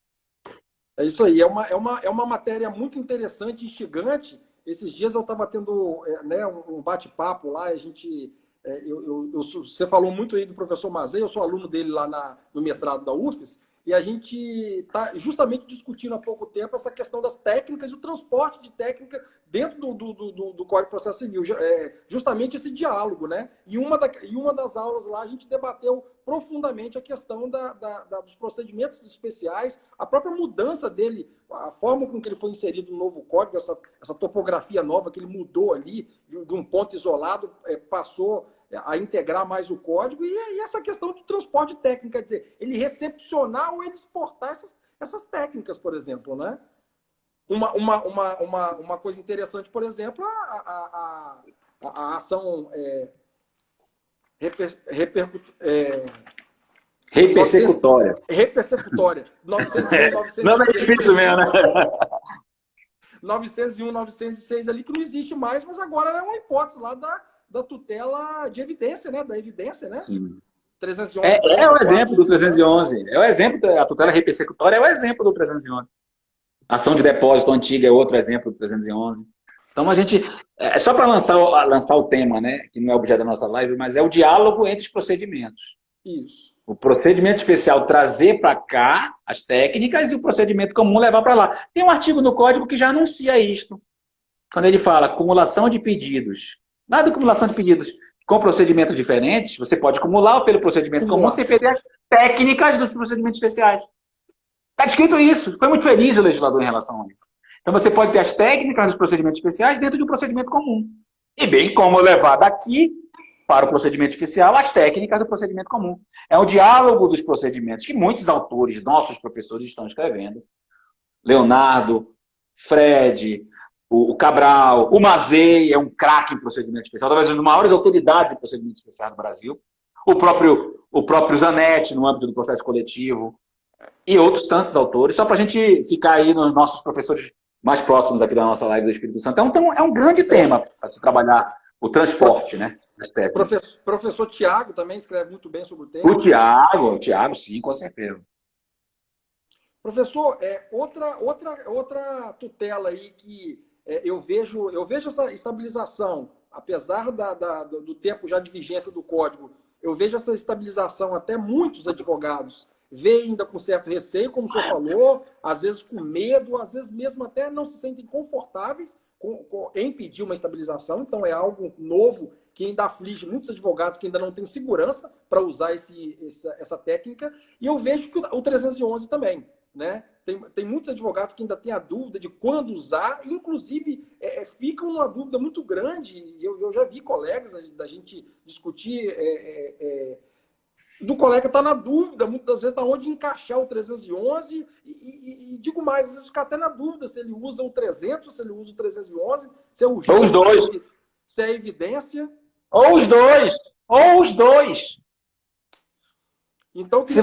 É isso aí. É uma matéria muito interessante, instigante. Esses dias eu estava tendo um bate-papo lá, você falou muito aí do professor Mazei, eu sou aluno dele lá no mestrado da UFES, e a gente está justamente discutindo há pouco tempo essa questão das técnicas e o transporte de técnica dentro do Código de Processo Civil. Justamente esse diálogo, né? E uma das aulas lá a gente debateu profundamente a questão dos procedimentos especiais, a própria mudança dele, a forma com que ele foi inserido no novo código, essa topografia nova que ele mudou ali, de um ponto isolado, passou a integrar mais o código, e essa questão do transporte técnico, quer dizer, ele recepcionar ou ele exportar essas técnicas, por exemplo, né? Uma coisa interessante, por exemplo, a ação repersecutória. Repersecutória. 901, 906. Não é difícil mesmo, né? 901, 906 ali, que não existe mais, mas agora é uma hipótese lá da tutela de evidência, né? Da evidência, né? Sim. 311. É o exemplo do 311. É o exemplo, a tutela repersecutória é o exemplo do 311. Ação de depósito antiga é outro exemplo do 311. Então, a gente... É só para lançar o tema, né? Que não é objeto da nossa live, mas é o diálogo entre os procedimentos. Isso. O procedimento especial trazer para cá as técnicas e o procedimento comum levar para lá. Tem um artigo no Código que já anuncia isto. Quando ele fala acumulação de pedidos. Nada de acumulação de pedidos com procedimentos diferentes, você pode acumular pelo procedimento comum sem perder as técnicas dos procedimentos especiais. Está descrito isso. Foi muito feliz o legislador em relação a isso. Então você pode ter as técnicas dos procedimentos especiais dentro de um procedimento comum. E bem como levar daqui para o procedimento especial as técnicas do procedimento comum. É o diálogo dos procedimentos que muitos autores, nossos professores, estão escrevendo. Leonardo, Fred, o Cabral, o Mazei é um craque em procedimento especial, talvez uma das maiores autoridades em procedimento especial do Brasil. O próprio Zanetti, no âmbito do processo coletivo, e outros tantos autores, só para a gente ficar aí nos nossos professores mais próximos aqui da nossa live do Espírito Santo. Então, é um grande tema para se trabalhar o transporte, né? Professor Tiago também escreve muito bem sobre o tema. O Tiago, sim, com certeza. Professor, outra tutela aí que eu vejo essa estabilização, apesar do tempo já de vigência do código, eu vejo essa estabilização, até muitos advogados veem ainda com certo receio, como o senhor falou, às vezes com medo, às vezes mesmo até não se sentem confortáveis em pedir uma estabilização. Então é algo novo que ainda aflige muitos advogados que ainda não têm segurança para usar essa técnica. E eu vejo que o 311 também, né? Tem muitos advogados que ainda têm a dúvida de quando usar, e inclusive ficam numa dúvida muito grande. Eu já vi colegas da gente discutir, do colega estar na dúvida, muitas vezes, de onde encaixar o 311, e digo mais, às vezes fica até na dúvida se ele usa o 300, se ele usa o 311, se é urgência, ou os dois. Se é evidência. Ou os dois. Então, se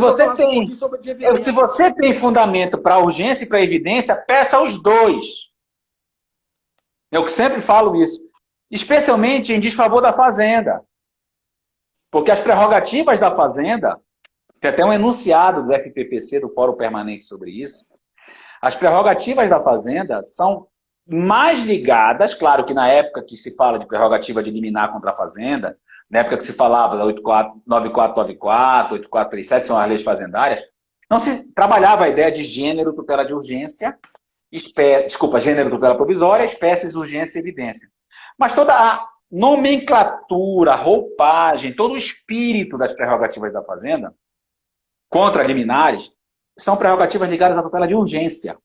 você tem fundamento para urgência e para evidência, peça os dois. Eu sempre falo isso. Especialmente em desfavor da Fazenda. Porque as prerrogativas da Fazenda, tem até um enunciado do FPPC, do Fórum Permanente, sobre isso. As prerrogativas da Fazenda são mais ligadas, claro que na época que se fala de prerrogativa de liminar contra a Fazenda, na época que se falava da 9494, 8437, são as leis fazendárias, não se trabalhava a ideia de gênero, tutela de urgência, gênero, tutela provisória, espécies, urgência e evidência. Mas toda nomenclatura, roupagem, todo o espírito das prerrogativas da Fazenda contra liminares são prerrogativas ligadas à tutela de urgência.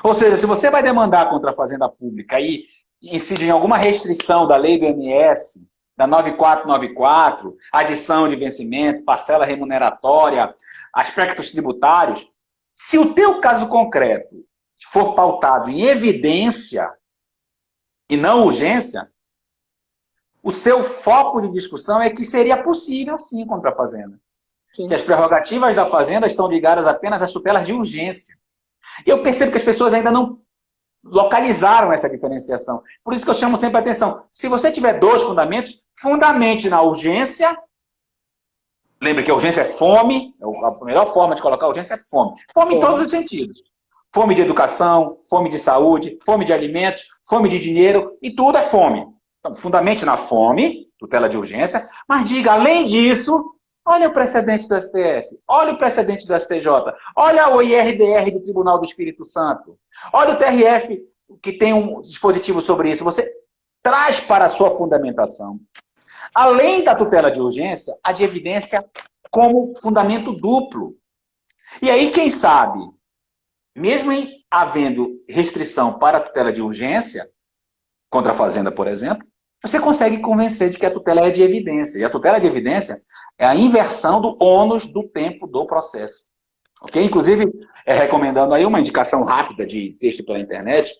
Ou seja, se você vai demandar contra a Fazenda Pública e incide em alguma restrição da lei do INSS, da 9494, adição de vencimento, parcela remuneratória, aspectos tributários, se o teu caso concreto for pautado em evidência e não urgência, o seu foco de discussão é que seria possível, sim, contra a Fazenda. Sim. Que as prerrogativas da Fazenda estão ligadas apenas às tutelas de urgência. E eu percebo que as pessoas ainda não localizaram essa diferenciação. Por isso que eu chamo sempre a atenção. Se você tiver dois fundamentos, fundamente na urgência. Lembre que a urgência é fome. A melhor forma de colocar a urgência é fome. Fome em todos os sentidos. Fome de educação, fome de saúde, fome de alimentos, fome de dinheiro, e tudo é fome. Então, fundamente na fome, tutela de urgência, mas diga, além disso, olha o precedente do STF, olha o precedente do STJ, olha o IRDR do Tribunal do Espírito Santo, olha o TRF, que tem um dispositivo sobre isso. Você traz para a sua fundamentação, além da tutela de urgência, a de evidência como fundamento duplo. E aí, quem sabe, mesmo havendo restrição para a tutela de urgência, contra a Fazenda, por exemplo, você consegue convencer de que a tutela é de evidência. E a tutela de evidência é a inversão do ônus do tempo do processo. Ok? Inclusive, recomendando aí uma indicação rápida de texto pela internet.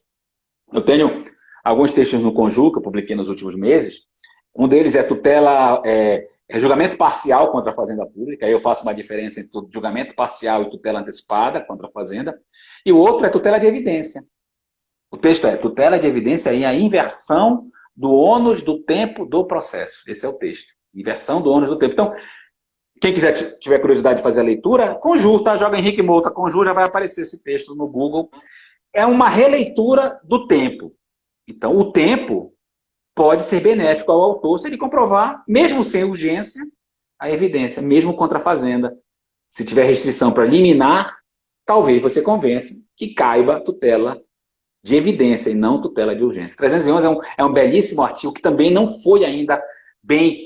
Eu tenho alguns textos no Conju, que eu publiquei nos últimos meses. Um deles é julgamento parcial contra a Fazenda Pública. Aí eu faço uma diferença entre julgamento parcial e tutela antecipada contra a Fazenda. E o outro é tutela de evidência. O texto é tutela de evidência e a inversão do ônus do tempo do processo. Esse é o texto. Inversão do ônus do tempo. Então, quem tiver curiosidade de fazer a leitura, Conju, tá? Joga Henrique Mouta, Conju, já vai aparecer esse texto no Google. É uma releitura do tempo. Então, o tempo pode ser benéfico ao autor se ele comprovar, mesmo sem urgência, a evidência, mesmo contra a Fazenda. Se tiver restrição para liminar, talvez você convença que caiba tutela de evidência e não tutela de urgência. 311 é um belíssimo artigo que também não foi ainda bem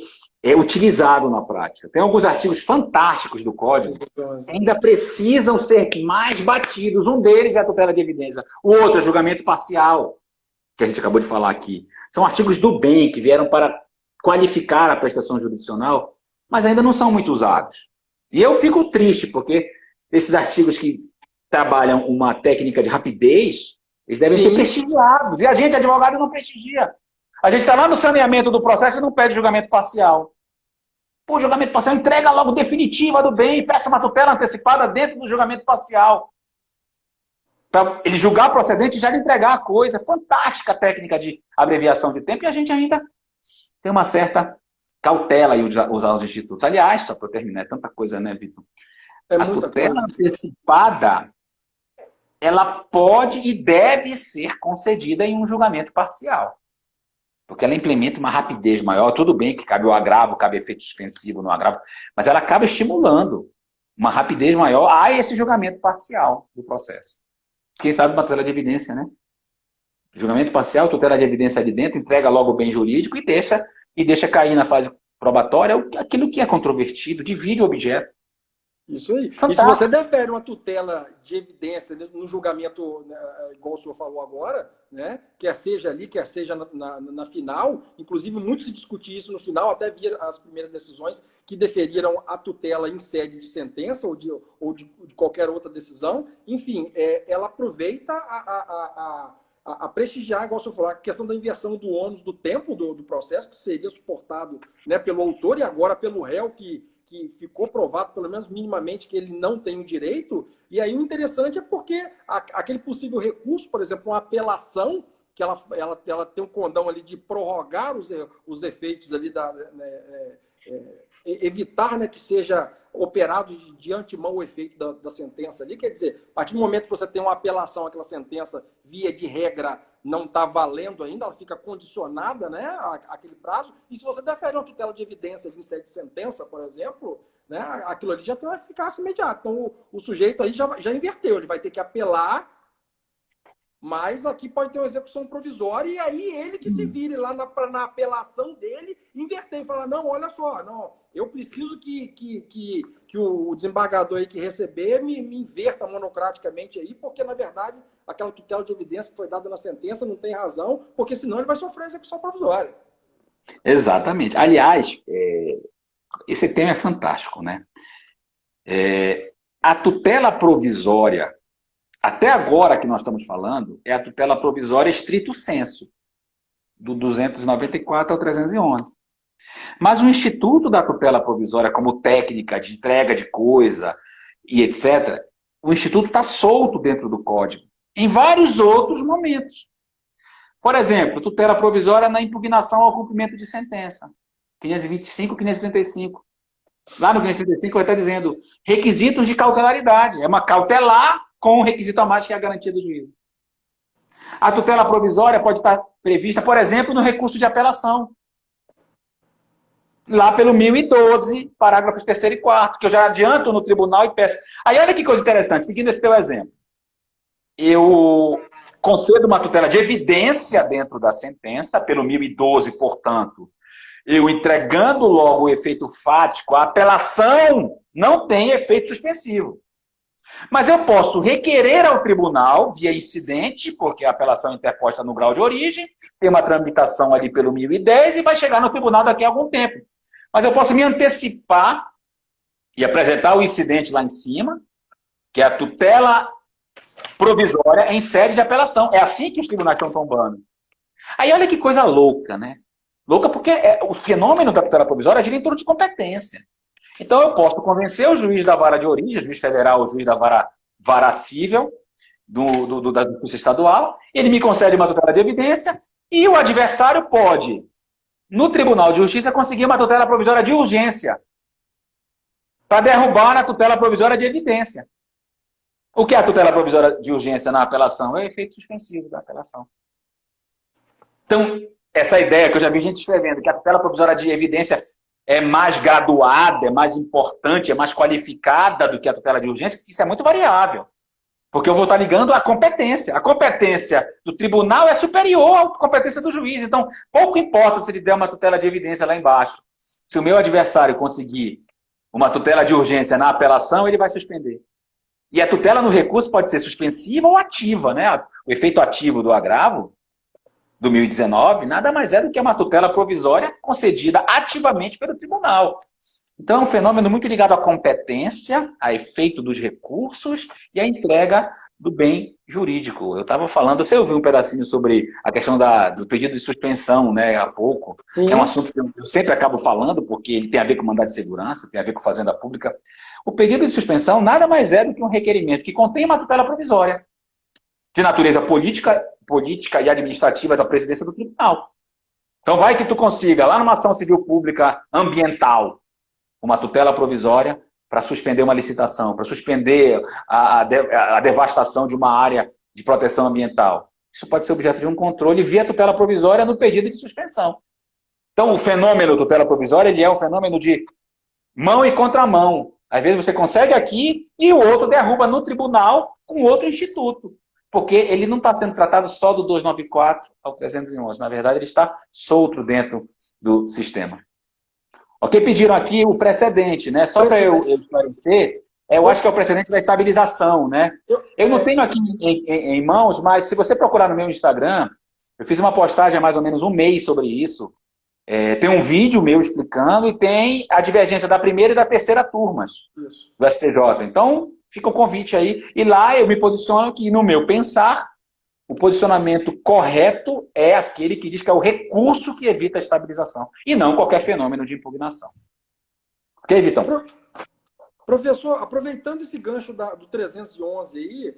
utilizado na prática. Tem alguns artigos fantásticos do Código que ainda precisam ser mais batidos. Um deles é a tutela de evidência. O outro é julgamento parcial, que a gente acabou de falar aqui. São artigos do bem que vieram para qualificar a prestação jurisdicional, mas ainda não são muito usados. E eu fico triste, porque esses artigos que trabalham uma técnica de rapidez, eles devem ser prestigiados. E a gente, advogado, não prestigia. A gente está lá no saneamento do processo e não pede julgamento parcial. Pô, julgamento parcial, entrega logo definitiva do bem e peça uma tutela antecipada dentro do julgamento parcial. Para ele julgar procedente e já lhe entregar a coisa. Fantástica técnica de abreviação de tempo, e a gente ainda tem uma certa cautela em usar os institutos. Aliás, só para eu terminar, é tanta coisa, né, Vitor? A tutela antecipada, ela pode e deve ser concedida em um julgamento parcial. Porque ela implementa uma rapidez maior. Tudo bem que cabe o agravo, cabe efeito suspensivo no agravo, mas ela acaba estimulando uma rapidez maior a esse julgamento parcial do processo. Quem sabe uma tutela de evidência, né? Julgamento parcial, tutela de evidência ali dentro, entrega logo o bem jurídico e deixa cair na fase probatória aquilo que é controvertido, divide o objeto. Isso aí. Fantástico. E se você defere uma tutela de evidência no julgamento, né, igual o senhor falou agora, né, quer seja ali, quer seja na final, inclusive muito se discutia isso no final, até via as primeiras decisões que deferiram a tutela em sede de sentença ou de qualquer outra decisão. Enfim, ela aproveita a prestigiar, igual o senhor falou, a questão da inversão do ônus do tempo do processo, que seria suportado, né, pelo autor e agora pelo réu, que ficou provado, pelo menos minimamente, que ele não tem o direito. E aí o interessante é porque aquele possível recurso, por exemplo, uma apelação, que ela tem um condão ali de prorrogar os efeitos ali, evitar, né, que seja operado de antemão o efeito da sentença ali. Quer dizer, a partir do momento que você tem uma apelação, aquela sentença, via de regra, não está valendo ainda, ela fica condicionada, né, àquele prazo. E se você defere uma tutela de evidência em sede de sentença, por exemplo, né, aquilo ali já tem uma eficácia imediata. Então, o sujeito aí já inverteu, ele vai ter que apelar Mas aqui pode ter uma execução provisória e aí ele que se vire lá na apelação dele, inverter e falar, não, olha só, não, eu preciso que o desembargador aí que receber me inverta monocraticamente aí, porque, na verdade, aquela tutela de evidência que foi dada na sentença não tem razão, porque senão ele vai sofrer execução provisória. Exatamente. Aliás, esse tema é fantástico, né? A tutela provisória, até agora que nós estamos falando, é a tutela provisória estrito sensu, do 294 ao 311. Mas o instituto da tutela provisória como técnica de entrega de coisa e etc., o instituto está solto dentro do código, em vários outros momentos. Por exemplo, tutela provisória na impugnação ao cumprimento de sentença, 525 e 535. Lá no 535 vai estar dizendo requisitos de cautelaridade. É uma cautelar com um requisito a mais que é a garantia do juízo. A tutela provisória pode estar prevista, por exemplo, no recurso de apelação. Lá pelo 1012, parágrafos 3º e 4º, que eu já adianto no tribunal e peço. Aí olha que coisa interessante, seguindo esse teu exemplo. Eu concedo uma tutela de evidência dentro da sentença, pelo 1012, portanto, eu entregando logo o efeito fático, a apelação não tem efeito suspensivo. Mas eu posso requerer ao tribunal, via incidente, porque a apelação é interposta no grau de origem, tem uma tramitação ali pelo 1010 e vai chegar no tribunal daqui a algum tempo. Mas eu posso me antecipar e apresentar o incidente lá em cima, que é a tutela provisória em sede de apelação. É assim que os tribunais estão tombando. Aí olha que coisa louca, né? Louca porque o fenômeno da tutela provisória gira em torno de competência. Então eu posso convencer o juiz da vara de origem, o juiz federal, o juiz da vara cível, da Justiça Estadual, ele me concede uma tutela de evidência e o adversário pode, no Tribunal de Justiça, conseguir uma tutela provisória de urgência para derrubar a tutela provisória de evidência. O que é a tutela provisória de urgência na apelação? É o efeito suspensivo da apelação. Então, essa ideia que eu já vi gente escrevendo, que a tutela provisória de evidência é mais graduada, é mais importante, é mais qualificada do que a tutela de urgência, isso é muito variável. Porque eu vou estar ligando à competência. A competência do tribunal é superior à competência do juiz. Então, pouco importa se ele der uma tutela de evidência lá embaixo. Se o meu adversário conseguir uma tutela de urgência na apelação, ele vai suspender. E a tutela no recurso pode ser suspensiva ou ativa, né? O efeito ativo do agravo, do 1019, nada mais é do que uma tutela provisória concedida ativamente pelo tribunal. Então, é um fenômeno muito ligado à competência, a efeito dos recursos e à entrega do bem jurídico. Eu estava falando, você ouviu um pedacinho sobre a questão do pedido de suspensão, né, há pouco, Sim. que é um assunto que eu sempre acabo falando, porque ele tem a ver com mandado de segurança, tem a ver com fazenda pública. O pedido de suspensão nada mais é do que um requerimento que contém uma tutela provisória, de natureza política e administrativa da presidência do tribunal. Então, vai que tu consiga, lá numa ação civil pública ambiental, uma tutela provisória para suspender uma licitação, para suspender a devastação de uma área de proteção ambiental. Isso pode ser objeto de um controle via tutela provisória no pedido de suspensão. Então, o fenômeno tutela provisória ele é um fenômeno de mão e contramão. Às vezes você consegue aqui e o outro derruba no tribunal com outro instituto. Porque ele não está sendo tratado só do 294 ao 311. Na verdade, ele está solto dentro do sistema. Ok? Pediram aqui o precedente, né? Só para eu esclarecer, eu acho que é o precedente da estabilização, né? Eu não tenho aqui em mãos, mas se você procurar no meu Instagram, eu fiz uma postagem há mais ou menos um mês sobre isso. Tem um vídeo meu explicando e tem a divergência da primeira e da terceira turmas do STJ. Então, fica o convite aí. E lá eu me posiciono que, no meu pensar, o posicionamento correto é aquele que diz que é o recurso que evita a estabilização. E não qualquer fenômeno de impugnação. Ok, Vitão? Professor, aproveitando esse gancho do 311 aí,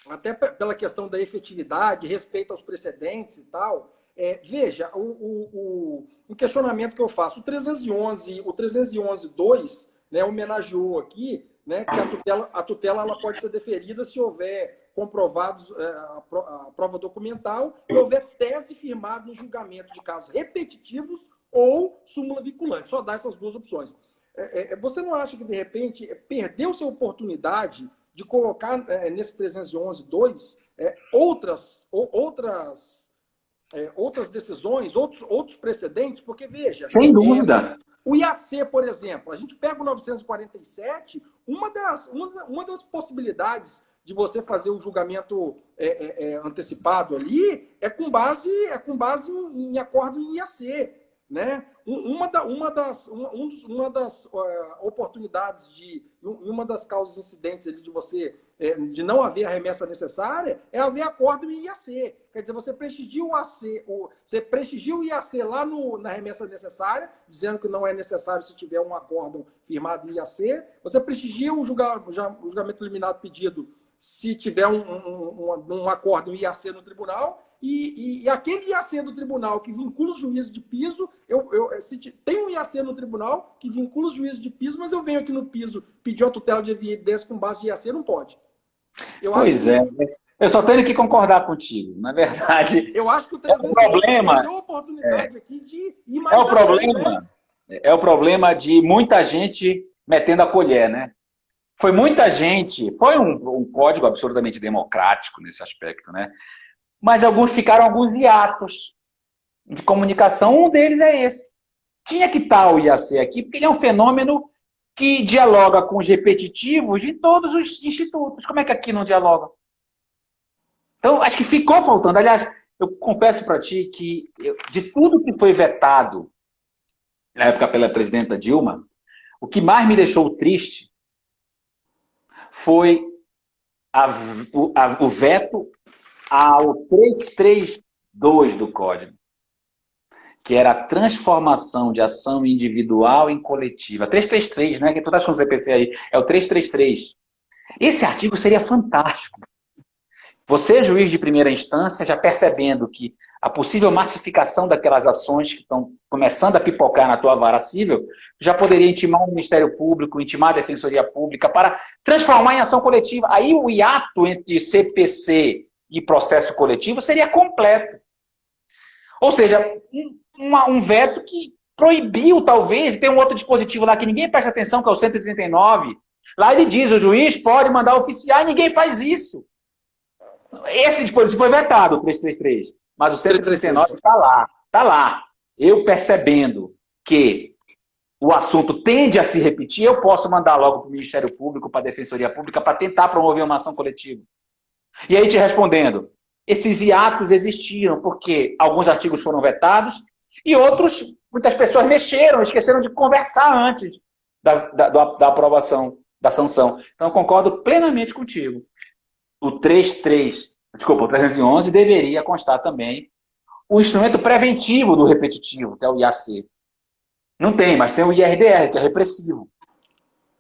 até pela questão da efetividade, respeito aos precedentes e tal, veja, o questionamento que eu faço, o 311.2, né, homenageou aqui, né, que a tutela ela pode ser deferida se houver comprovados a prova documental e houver tese firmada em julgamento de casos repetitivos ou súmula vinculante. Só dá essas duas opções. Você não acha que, de repente, perdeu-se a oportunidade de colocar nesse 311.2 outras decisões, outros precedentes, porque, veja, Sem dúvida. o IAC, por exemplo, a gente pega o 947, uma das possibilidades de você fazer o julgamento antecipado ali é com base em acordo em IAC, né? Uma das oportunidades uma das causas incidentes ali de você de não haver a remessa necessária é haver acordo em IAC. Quer dizer, você prestigia o IAC lá na remessa necessária, dizendo que não é necessário se tiver um acórdão firmado em IAC. Você prestigia o julgamento liminar do pedido se tiver um acordo em IAC no tribunal. E aquele IAC do tribunal que vincula os juízes de piso, tem um IAC no tribunal que vincula os juízes de piso, mas eu venho aqui no piso pedir uma tutela de evidência com base de IAC, não pode. Pois é. Eu só tenho que concordar contigo. Na verdade, eu acho que o 300 deu a oportunidade aqui de ir mais É o problema de muita gente metendo a colher, né? Foi muita gente, foi um código absolutamente democrático nesse aspecto, né? Mas ficaram alguns hiatos de comunicação. Um deles é esse. Tinha que estar o IAC aqui, porque ele é um fenômeno que dialoga com os repetitivos de todos os institutos. Como é que aqui não dialoga? Então, acho que ficou faltando. Aliás, eu confesso para ti que de tudo que foi vetado na época pela presidenta Dilma, o que mais me deixou triste foi o veto ao 332 do Código, que era a transformação de ação individual em coletiva. 333, né? Que tu estás com o CPC aí. É o 333. Esse artigo seria fantástico. Você, juiz de primeira instância, já percebendo que a possível massificação daquelas ações que estão começando a pipocar na tua vara civil, já poderia intimar o Ministério Público, intimar a Defensoria Pública para transformar em ação coletiva. Aí o hiato entre CPC e processo coletivo seria completo. Ou seja, um veto que proibiu, talvez, tem um outro dispositivo lá que ninguém presta atenção, que é o 139. Lá ele diz, o juiz pode mandar oficiar e ninguém faz isso. Esse dispositivo foi vetado, o 333. Mas o 139 está lá. Está lá. Eu percebendo que o assunto tende a se repetir, eu posso mandar logo para o Ministério Público, para a Defensoria Pública, para tentar promover uma ação coletiva. E aí te respondendo, esses hiatos existiram porque alguns artigos foram vetados e outros, muitas pessoas mexeram, esqueceram de conversar antes da aprovação, da sanção. Então eu concordo plenamente contigo. O 311 deveria constar também o instrumento preventivo do repetitivo, que é o IAC. Não tem, mas tem o IRDR, que é repressivo.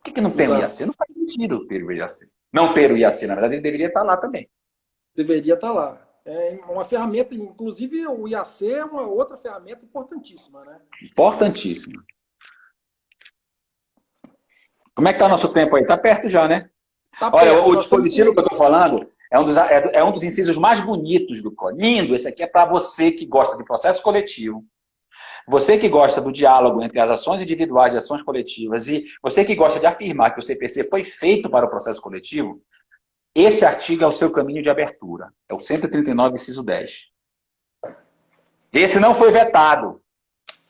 Por que não tem o IAC? Não faz sentido ter o IAC. Não ter o IAC, na verdade, ele deveria estar lá também. Deveria estar lá. É uma ferramenta, inclusive o IAC é uma outra ferramenta importantíssima, né? Importantíssima. Como é que está o nosso tempo aí? Está perto já, né? Tá perto. Olha, o dispositivo que eu estou falando é um dos incisos mais bonitos do código. Lindo, esse aqui é para você que gosta de processo coletivo, você que gosta do diálogo entre as ações individuais e ações coletivas, e você que gosta de afirmar que o CPC foi feito para o processo coletivo, esse artigo é o seu caminho de abertura. É o 139, inciso 10. Esse não foi vetado.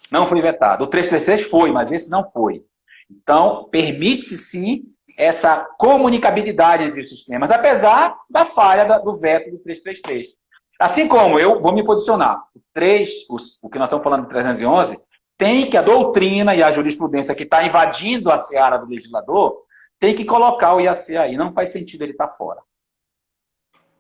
Não foi vetado. O 333 foi, mas esse não foi. Então, permite-se sim essa comunicabilidade entre os sistemas, apesar da falha do veto do 333. Assim como eu vou me posicionar. O que nós estamos falando do 311, tem que a doutrina e a jurisprudência que está invadindo a seara do legislador tem que colocar o IAC aí. Não faz sentido ele estar fora.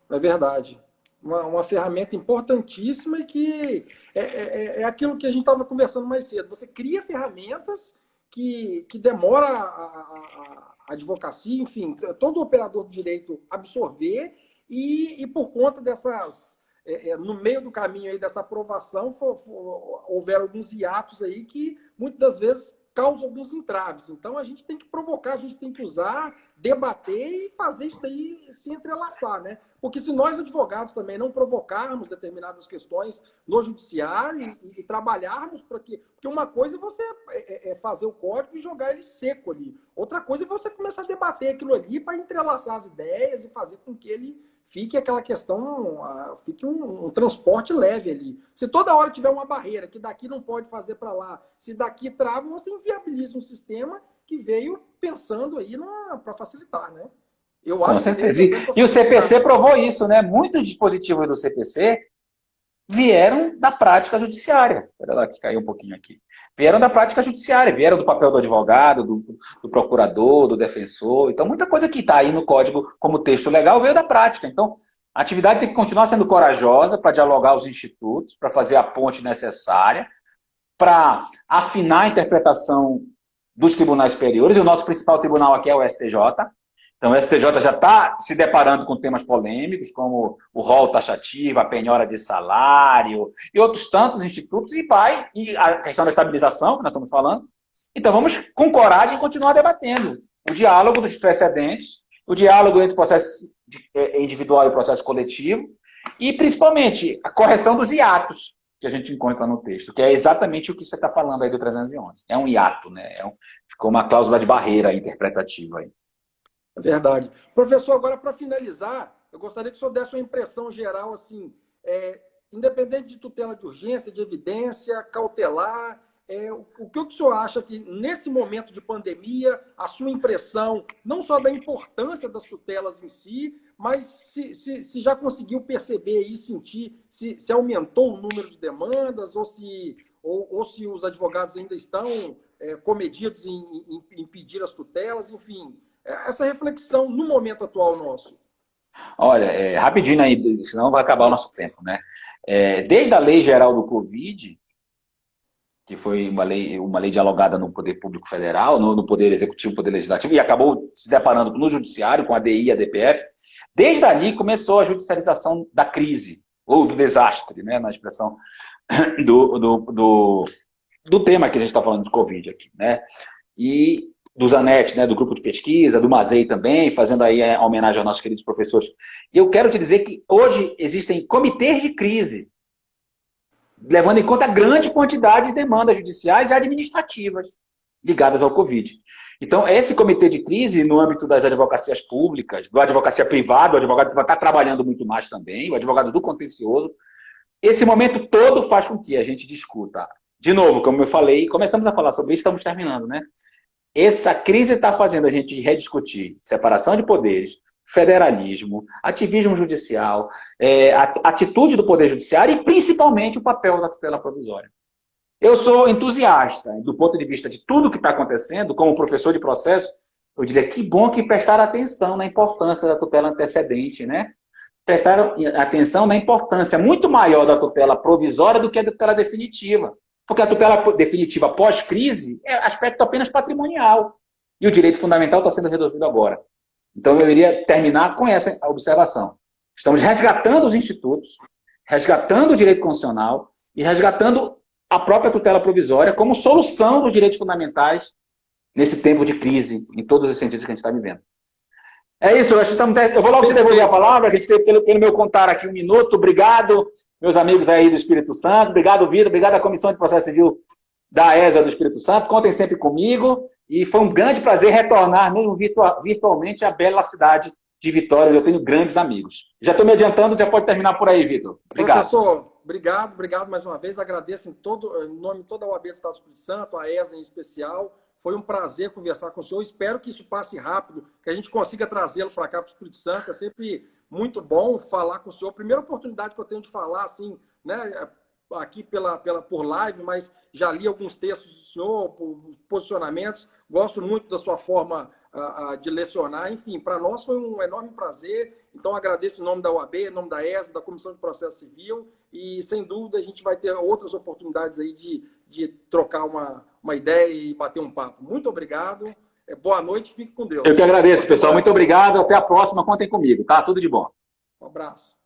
É verdade. Uma ferramenta importantíssima e que é aquilo que a gente estava conversando mais cedo. Você cria ferramentas que demora a advocacia, enfim, todo operador do direito absorver e por conta dessas... no meio do caminho aí dessa aprovação, houveram alguns hiatos aí que muitas das vezes causam alguns entraves. Então a gente tem que provocar, a gente tem que usar debater e fazer isso daí se entrelaçar, né? Porque se nós, advogados, também não provocarmos determinadas questões no judiciário e trabalharmos para que... Porque uma coisa é você fazer o código e jogar ele seco ali. Outra coisa é você começar a debater aquilo ali para entrelaçar as ideias e fazer com que ele fique aquela questão, fique um transporte leve ali. Se toda hora tiver uma barreira, que daqui não pode fazer para lá, se daqui trava, você inviabiliza um sistema que veio pensando aí para facilitar, né? Eu acho. Com certeza. E o CPC provou isso, né? Muitos dispositivos do CPC vieram da prática judiciária. Espera lá que caiu um pouquinho aqui. Vieram da prática judiciária, vieram do papel do advogado, do procurador, do defensor. Então, muita coisa que está aí no código como texto legal veio da prática. Então, a atividade tem que continuar sendo corajosa para dialogar os institutos, para fazer a ponte necessária, para afinar a interpretação dos tribunais superiores. E o nosso principal tribunal aqui é o STJ. Então, o STJ já está se deparando com temas polêmicos, como o rol taxativo, a penhora de salário e outros tantos institutos, e a questão da estabilização, que nós estamos falando. Então, vamos com coragem continuar debatendo o diálogo dos precedentes, o diálogo entre o processo individual e o processo coletivo, e, principalmente, a correção dos hiatos que a gente encontra no texto, que é exatamente o que você está falando aí do 311. É um hiato, né? Ficou uma cláusula de barreira interpretativa aí. É verdade. Professor, agora para finalizar, eu gostaria que o senhor desse uma impressão geral, assim, independente de tutela de urgência, de evidência, cautelar, o que o senhor acha que, nesse momento de pandemia, a sua impressão, não só da importância das tutelas em si, mas se já conseguiu perceber e sentir se aumentou o número de demandas ou se os advogados ainda estão comedidos em pedir as tutelas, enfim... Essa reflexão no momento atual nosso. Olha, rapidinho aí, senão vai acabar o nosso tempo, né? Desde a Lei Geral do Covid, que foi uma lei dialogada no Poder Público Federal, no Poder Executivo, Poder Legislativo, e acabou se deparando no Judiciário, com a ADI e a DPF, desde ali começou a judicialização da crise, ou do desastre, né? Na expressão do tema que a gente está falando de Covid aqui, né? E do Zanetti, né, do grupo de pesquisa, do Mazei também, fazendo aí a homenagem aos nossos queridos professores. E eu quero te dizer que hoje existem comitês de crise, levando em conta a grande quantidade de demandas judiciais e administrativas ligadas ao Covid. Então, esse comitê de crise, no âmbito das advocacias públicas, da advocacia privada, o advogado que vai estar trabalhando muito mais também, o advogado do contencioso, esse momento todo faz com que a gente discuta. De novo, como eu falei, começamos a falar sobre isso, estamos terminando, né? Essa crise está fazendo a gente rediscutir separação de poderes, federalismo, ativismo judicial, atitude do Poder Judiciário e, principalmente, o papel da tutela provisória. Eu sou entusiasta, do ponto de vista de tudo que está acontecendo, como professor de processo, eu diria que bom que prestaram atenção na importância da tutela antecedente, né? Prestaram atenção na importância muito maior da tutela provisória do que a tutela definitiva. Porque a tutela definitiva pós-crise é aspecto apenas patrimonial. E o direito fundamental está sendo resolvido agora. Então, eu iria terminar com essa observação. Estamos resgatando os institutos, resgatando o direito constitucional e resgatando a própria tutela provisória como solução dos direitos fundamentais nesse tempo de crise, em todos os sentidos que a gente está vivendo. É isso, eu vou logo te devolver a palavra, que a gente teve pelo meu contar aqui 1 minuto. Obrigado, meus amigos aí do Espírito Santo. Obrigado, Vitor. Obrigado à Comissão de Processo Civil da ESA do Espírito Santo. Contem sempre comigo. E foi um grande prazer retornar, mesmo virtualmente, à bela cidade de Vitória, onde eu tenho grandes amigos. Já estou me adiantando, já pode terminar por aí, Vitor. Obrigado. Professor, obrigado mais uma vez. Agradeço em nome de toda a OAB do Estado do Espírito Santo, a ESA em especial. Foi um prazer conversar com o senhor. Espero que isso passe rápido, que a gente consiga trazê-lo para cá, para o Espírito Santo. É sempre muito bom falar com o senhor. Primeira oportunidade que eu tenho de falar, assim, né, aqui por live, mas já li alguns textos do senhor, posicionamentos. Gosto muito da sua forma de lecionar. Enfim, para nós foi um enorme prazer. Então, agradeço em nome da OAB, em nome da ESA, da Comissão de Processo Civil. E, sem dúvida, a gente vai ter outras oportunidades aí de trocar uma ideia e bater um papo. Muito obrigado. Boa noite, fique com Deus. Eu que agradeço, pessoal. Muito obrigado. Até a próxima. Contem comigo, tá? Tudo de bom. Um abraço.